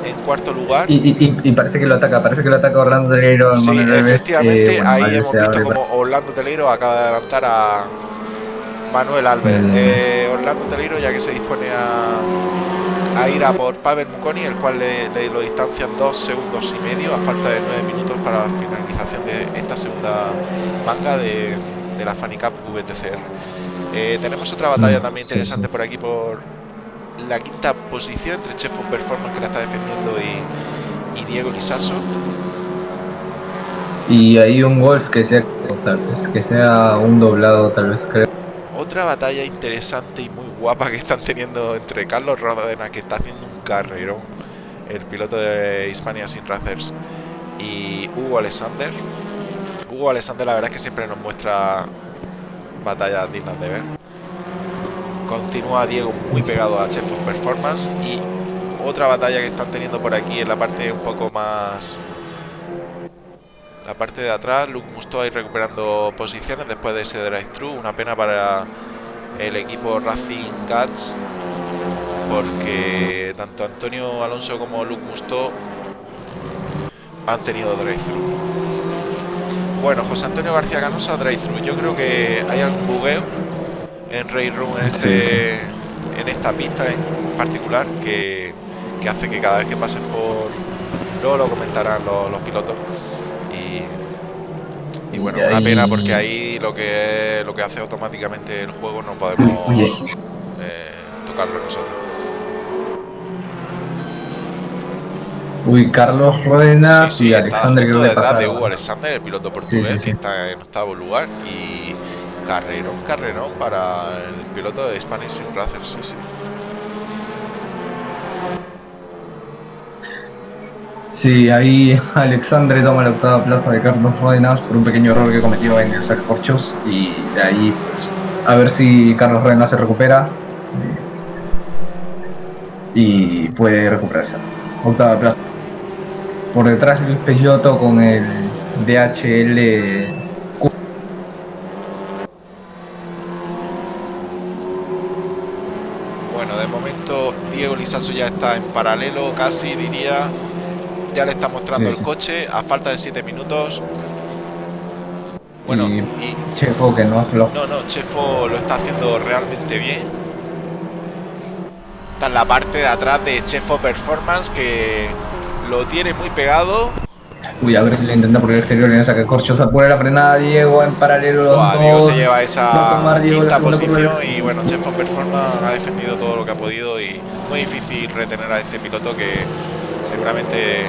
en cuarto lugar. Y parece que lo ataca Orlando Teleiro, Sí, Manuel Alves. efectivamente, Bueno, ahí Alves hemos se visto abre como Orlando Teleiro acaba de adelantar a Manuel Albert. el. Orlando Teleiro ya que se dispone a ir a por Pavel Mukoni, el cual le lo distancian 2 segundos y medio a falta de 9 minutos para la finalización de esta segunda manga de la Fanny Cup VTCR. Tenemos otra batalla también interesante por aquí, por la quinta posición, entre Chef of Performance, que la está defendiendo, y Diego Lisaso. Y hay un Wolf que sea, tal vez, que sea un doblado, tal vez, creo. Otra batalla interesante y muy guapa que están teniendo entre Carlos Rodena, que está haciendo un carrerón, el piloto de Hispania Sin Racers, y Hugo Alexander. Hugo Alexander, la verdad es que siempre nos muestra batallas dignas de ver. Continúa Diego muy pegado a Chef of Performance. Y otra batalla que están teniendo por aquí en la parte un poco más, la parte de atrás. Luke Musto ahí recuperando posiciones después de ese drive-thru. Una pena para el equipo Racing Guts, porque tanto Antonio Alonso como Luke Musto han tenido drive-thru. Bueno, José Antonio García Canosa, drive-thru. Yo creo que hay algún bugueo en Race Room en esta pista en particular que hace que cada vez que pasen por... Luego lo comentarán los pilotos. Y bueno, una pena, porque ahí lo que hace automáticamente el juego no podemos tocarlo nosotros. Uy, Carlos Ródenas y Alexander, creo que detrás de Hugo Alexander, el piloto portugués, que está en 8º lugar, y carrerón para el piloto de Spanish Sim Racers. Sí, ahí Alexandre toma la 8ª plaza de Carlos Ródenas por un pequeño error que cometió en el sacacorchos, y de ahí pues a ver si Carlos Ródenas se recupera y puede recuperarse. 8ª plaza. Por detrás el Peugeot con el DHL. Bueno, de momento Diego Lisaso ya está en paralelo, casi diría. Ya le está mostrando el coche a falta de 7 minutos. Bueno, y Chefo, que no afloja. No, Chefo lo está haciendo realmente bien. Está en la parte de atrás de Chefo Performance, que lo tiene muy pegado. Uy, a ver si le intenta por el exterior y no saca corchos. Apura la frenada, Diego en paralelo. Los Diego se lleva esa quinta Diego, posición. Y bueno, Chef of Performance ha defendido todo lo que ha podido, y muy difícil retener a este piloto, que seguramente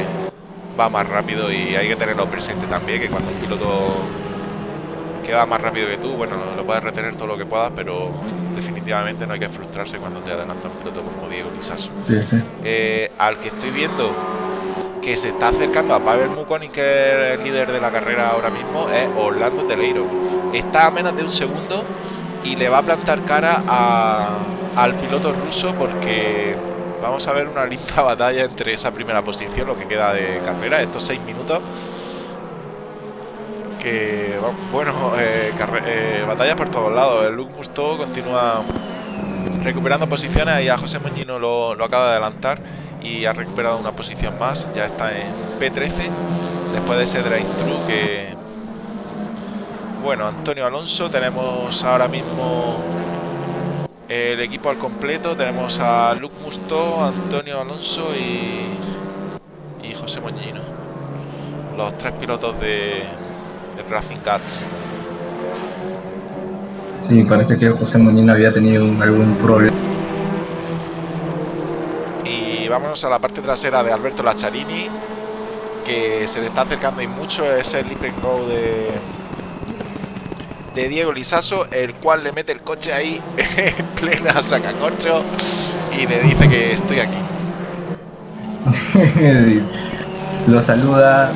va más rápido. Y hay que tenerlo presente también, que cuando un piloto que va más rápido que tú, bueno, lo puedes retener todo lo que puedas, pero definitivamente no hay que frustrarse cuando te adelanta un piloto como Diego Lisaso. Al que estoy viendo que se está acercando a Pavel Mukoni, que es el líder de la carrera ahora mismo, es Orlando Teleiro. Está a menos de un segundo y le va a plantar cara al piloto ruso, porque vamos a ver una linda batalla entre esa primera posición, lo que queda de carrera, estos 6 minutos. Que bueno, batallas por todos lados. El Luke Musto continúa recuperando posiciones, y a José Moñino lo acaba de adelantar y ha recuperado una posición más. Ya está en P13 después de ese drive-thru. Que bueno, Antonio Alonso, tenemos ahora mismo el equipo al completo. Tenemos a Luke Musto, Antonio Alonso y José Moñino, los 3 pilotos de Racing Guts. Sí, parece que José Moñino había tenido algún problema. Y vámonos a la parte trasera de Alberto Lacharini, que se le está acercando y mucho. Es el Leap and Go de Diego Lisaso, el cual le mete el coche ahí en plena sacacorcho y le dice que estoy aquí. Lo saluda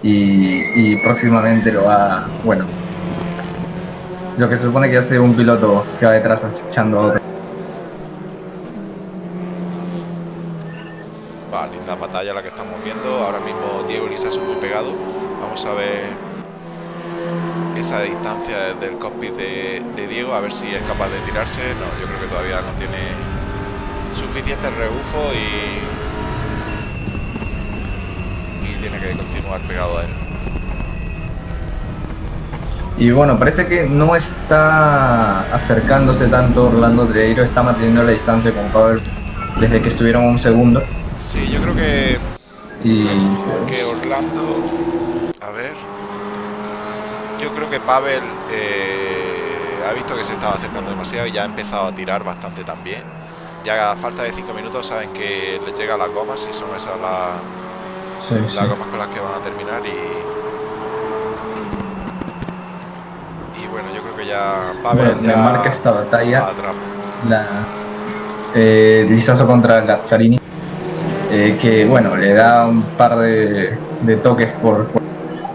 y próximamente lo va, bueno, lo que se supone que hace un piloto que va detrás echando a otro. Linda batalla la que estamos viendo ahora mismo. Diego Lisaso muy pegado. Vamos a ver esa distancia desde el cockpit de Diego, a ver si es capaz de tirarse. No, yo creo que todavía no tiene suficiente rebufo y tiene que continuar pegado a él. Y bueno, parece que no está acercándose tanto Orlando Treiro, está manteniendo la distancia con Pavel. desde que estuvieron un segundo. Sí, yo creo que Y Orlando, a ver, yo creo que Pavel ha visto que se estaba acercando demasiado y ya ha empezado a tirar bastante también. Ya a falta de 5 minutos saben que les llega las gomas y son esas las gomas con las que van a terminar y bueno, yo creo que ya Pavel bueno, me marca esta batalla Lizazo contra Lazzarini, que bueno, le da un par de toques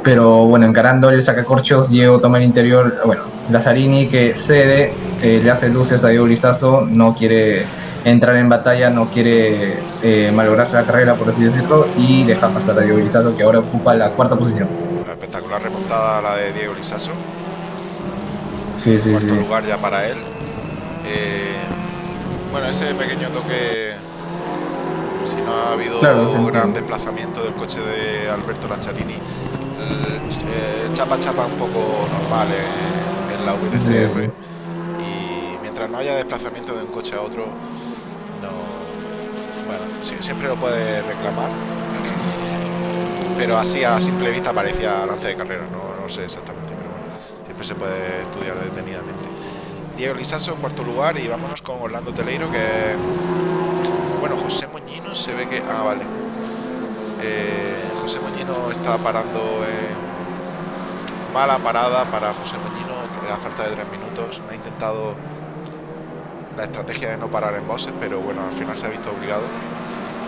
pero bueno, encarando el sacacorchos, Diego toma el interior, bueno, Lazzarini que cede, le hace luces a Diego Lizazo, no quiere entrar en batalla, no quiere malograrse la carrera, por así decirlo, y deja pasar a Diego Lizazo, que ahora ocupa la cuarta posición. una espectacular remontada la de Diego Lizaso. Sí, sí, Cuarto sí. lugar ya para él. Bueno, ese pequeño toque, si no ha habido gran desplazamiento del coche de Alberto Lazzarini, chapa un poco normal en la VTCR. Sí, sí. Y mientras no haya desplazamiento de un coche a otro, no, bueno, sí, siempre lo puede reclamar, pero así a simple vista parecía lance de carrera, no sé exactamente, pero bueno, siempre se puede estudiar detenidamente. Diego Lizaso en cuarto lugar y vámonos con Orlando Teleiro, que bueno, José Moñino se ve que vale, José Moñino está parando, mala parada para José Moñino a falta de 3 minutos. Ha intentado la estrategia de no parar en boxes, pero bueno, al final se ha visto obligado.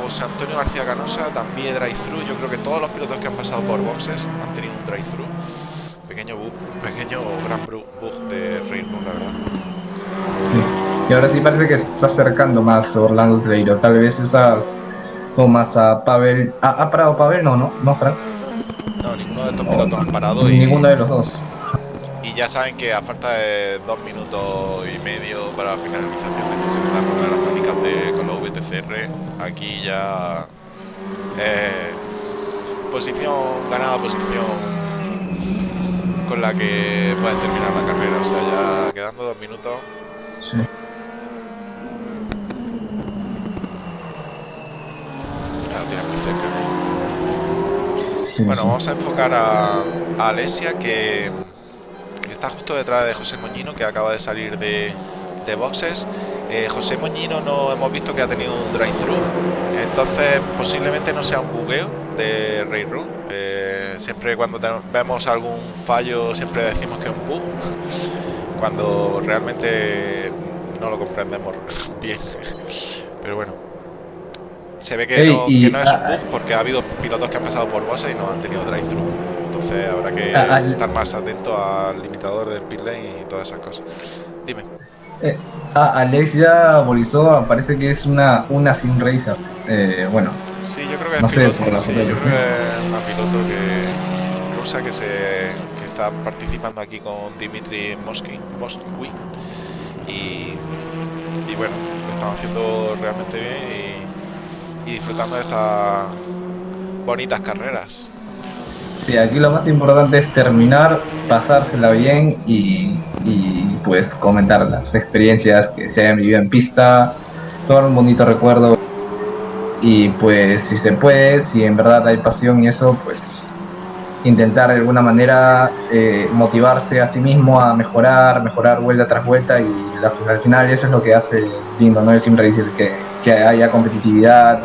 José Antonio García Canosa también drive-thru. Yo creo que todos los pilotos que han pasado por boxes han tenido un drive-thru. Pequeño gran bug de Rainbow, la verdad. Sí, y ahora sí parece que se está acercando más Orlando Treiro. Tal vez esas gomas a Pavel. ¿Ha parado Pavel? No, Frank. No, ninguno de estos pilotos han parado. Ninguno de los dos. Y ya saben que a falta de 2 minutos y medio para la finalización de esta segunda ronda de las handicap con los VTCR, aquí ya posición ganada, posición con la que pueden terminar la carrera. O sea, ya quedando 2 minutos. Sí. Ya lo tienen muy cerca. Sí, bueno, sí. vamos a enfocar a Alesia, que está justo detrás de José Moñino, que acaba de salir de boxes. José Moñino no hemos visto que ha tenido un drive-thru, entonces posiblemente no sea un bugueo de Race Room. Siempre cuando vemos algún fallo siempre decimos que es un bug cuando realmente no lo comprendemos bien. Pero bueno, se ve que, no es un bug, porque ha habido pilotos que han pasado por boxes y no han tenido drive-thru. Entonces habrá que estar más atento al limitador del pit lane y todas esas cosas. Dime. Alex ya Borisova parece que es una sim racer. Bueno. Sí, yo creo que es no piloto. Sé, por la sí, yo creo que es una piloto rusa que está participando aquí con Dmitry Moskvin y bueno, lo están haciendo realmente bien y disfrutando de estas bonitas carreras. Sí, aquí lo más importante es terminar, pasársela bien y pues comentar las experiencias que se hayan vivido en pista, todo un bonito recuerdo. Y pues si se puede, si en verdad hay pasión y eso, pues intentar de alguna manera motivarse a sí mismo a mejorar vuelta tras vuelta, y al final eso es lo que hace lindo, ¿no? Es siempre decir que haya competitividad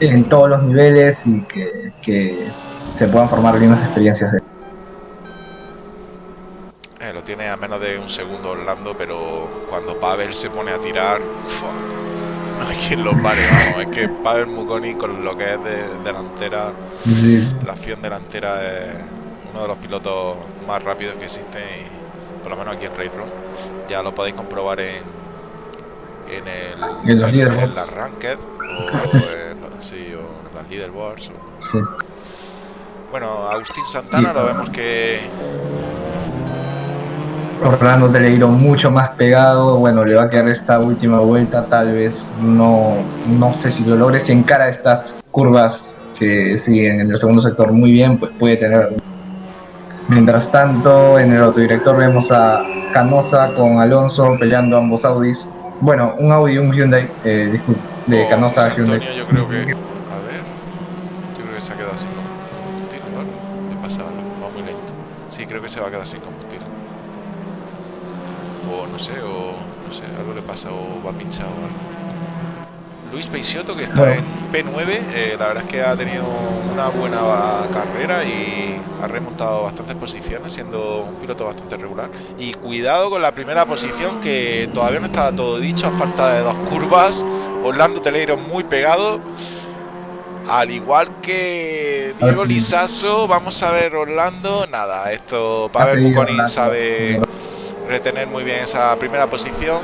en todos los niveles y que se puedan formar lindas experiencias. Lo tiene a menos de un segundo Orlando, pero cuando Pavel se pone a tirar, no hay quien lo pare, vamos. Es que Pavel Mukoni, con lo que es de delantera, sí. tracción delantera, es uno de los pilotos más rápidos que existe, y por lo menos aquí en Race Room ya lo podéis comprobar en los leaderboards, la Ranked o en las leaderboards. Sí. Bueno, Agustín Santana lo vemos que Orlando Teleiro mucho más pegado. Bueno, le va a quedar esta última vuelta, tal vez no sé si lo logre, si encara estas curvas que siguen en el segundo sector muy bien, pues puede tener. Mientras tanto, en el autodirector vemos a Canosa con Alonso peleando ambos Audis. Bueno, un Audi y un Hyundai, disculpe. de Canosa José a Hyundai. Antonio, yo creo que... A ver, yo creo que se ha quedado sin combustible o algo. ¿Qué pasa ahora? Va muy lento. Sí, creo que se va a quedar sin combustible. O no sé, algo le pasa o va pinchado o algo. Luis Peixoto, que está Bueno, en P9, la verdad es que ha tenido una buena carrera y ha remontado bastantes posiciones, siendo un piloto bastante regular. Y cuidado con la primera posición, que todavía no estaba todo dicho, a falta de 2 curvas. Orlando Teleiro muy pegado, al igual que a ver Diego si Lisaso. Vamos a ver Orlando. Nada, esto ha Pavel seguido Bukonin Orlando. sabe retener muy bien esa primera posición,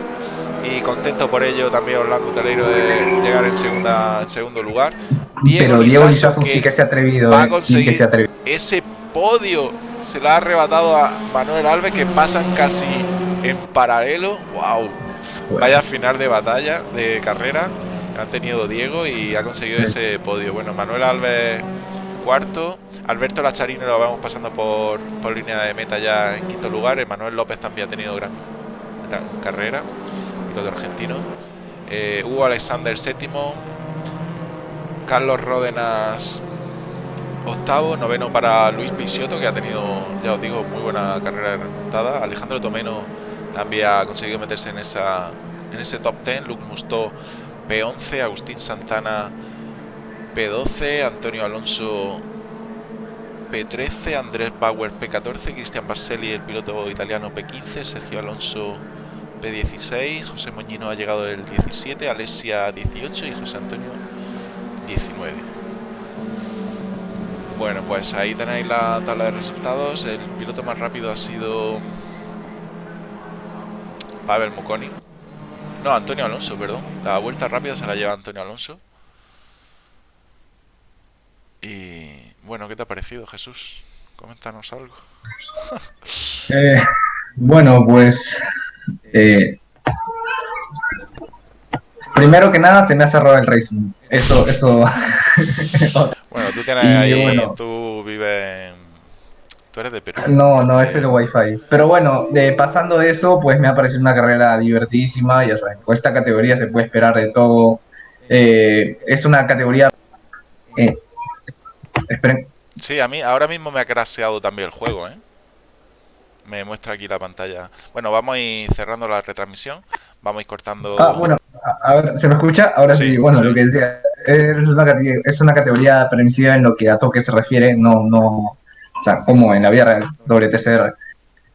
y contento por ello también Orlando Teleiro de llegar en segundo lugar. Diego Pero Diego Lisaso, Lizazo sí que que se ha atrevido, va a sí que se conseguir ha atrevido. ese podio, se lo ha arrebatado a Manuel Alves, que pasan casi en paralelo. Wow, Bueno, vaya final de batalla, de carrera que han tenido Diego, y ha conseguido sí. ese podio. Bueno, Manuel Alves cuarto, Alberto Lacharini lo vamos pasando por línea de meta ya en quinto lugar. Emanuel López también ha tenido gran carrera, piloto argentino. Hugo Alexander séptimo, Carlos Ródenas octavo, noveno para Luis Peixoto, que ha tenido, ya os digo, muy buena carrera remontada. Alejandro Tomeno también ha conseguido meterse en ese top 10. Luc Mustó P11, Agustín Santana P12, Antonio Alonso P13, Andrés Bauer P14, Cristian Barselli, el piloto italiano, P15, Sergio Alonso P16, José Moñino ha llegado el 17, Alessia 18 y José Antonio 19. Bueno, pues ahí tenéis la tabla de resultados. El piloto más rápido ha sido Pavel Bukonin. No, Antonio Alonso, perdón. La vuelta rápida se la lleva Antonio Alonso. Y bueno, ¿qué te ha parecido, Jesús? Coméntanos algo. Eh, bueno, pues primero que nada se me ha cerrado el Racing. Eso. Bueno, tú tienes Y ahí, bueno, tú vives en... Tú eres de Perú. no, es el Wi-Fi. Pero bueno, pasando de eso, pues me ha parecido una carrera divertidísima. Ya saben, con esta categoría se puede esperar de todo. Es una categoría. Eh, esperen. Sí, a mí ahora mismo me ha craseado también el juego, ¿eh? Me muestra aquí la pantalla. Bueno, vamos a ir cerrando la retransmisión. Vamos a ir cortando... Bueno, a ver, ¿se me escucha? Ahora sí, Sí, bueno, lo sí. que decía, es una categoría permisiva en lo que a toque se refiere, o sea, como en la vida real, WTCR.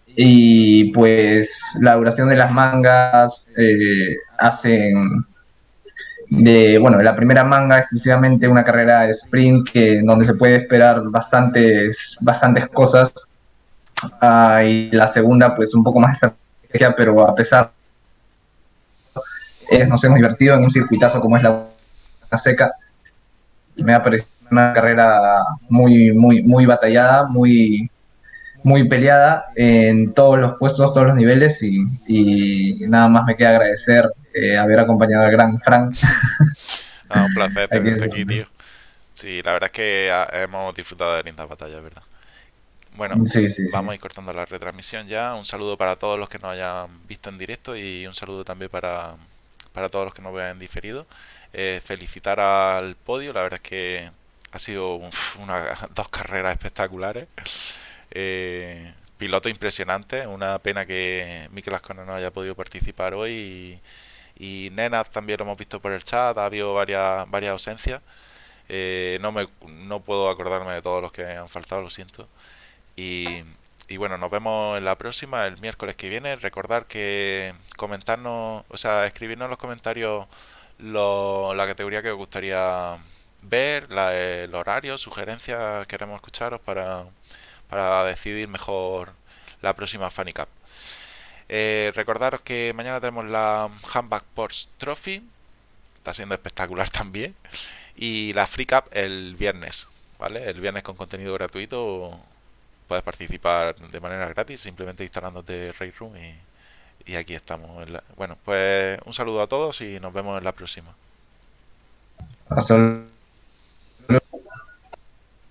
Y pues la duración de las mangas hacen bueno, la primera manga exclusivamente una carrera de sprint donde se puede esperar bastantes cosas. Y la segunda pues un poco más estrategia, pero a pesar nos hemos divertido en un circuitazo como es la seca. Y me ha parecido una carrera muy batallada, muy peleada en todos los puestos, todos los niveles, y nada más me queda agradecer haber acompañado al gran Frank. Ah, un placer Aquí tenerte aquí, tío. Sí, la verdad es que hemos disfrutado de lindas batallas, ¿verdad? Bueno, sí, sí, sí. vamos a ir cortando la retransmisión ya. Un saludo para todos los que nos hayan visto en directo, y un saludo también para todos los que nos vean en diferido. Felicitar al podio, la verdad es que ha sido dos carreras espectaculares. Piloto impresionante, una pena que Mikel Ascona no haya podido participar hoy, y Nenad también lo hemos visto por el chat, ha habido varias ausencias. No puedo acordarme de todos los que han faltado, lo siento. Y, y bueno, nos vemos en la próxima, el miércoles que viene. Recordar que comentarnos, o sea, escribirnos en los comentarios la categoría que os gustaría ver, el horario, sugerencias, queremos escucharos para decidir mejor la próxima Funny Cup. Recordaros que mañana tenemos la Handbag Porsche Trophy, está siendo espectacular también, y la Free Cup el viernes, ¿vale? El viernes con contenido gratuito. Puedes participar de manera gratis simplemente instalándote Raid Room, y aquí estamos. Bueno, pues un saludo a todos y nos vemos en la próxima. Hasta luego.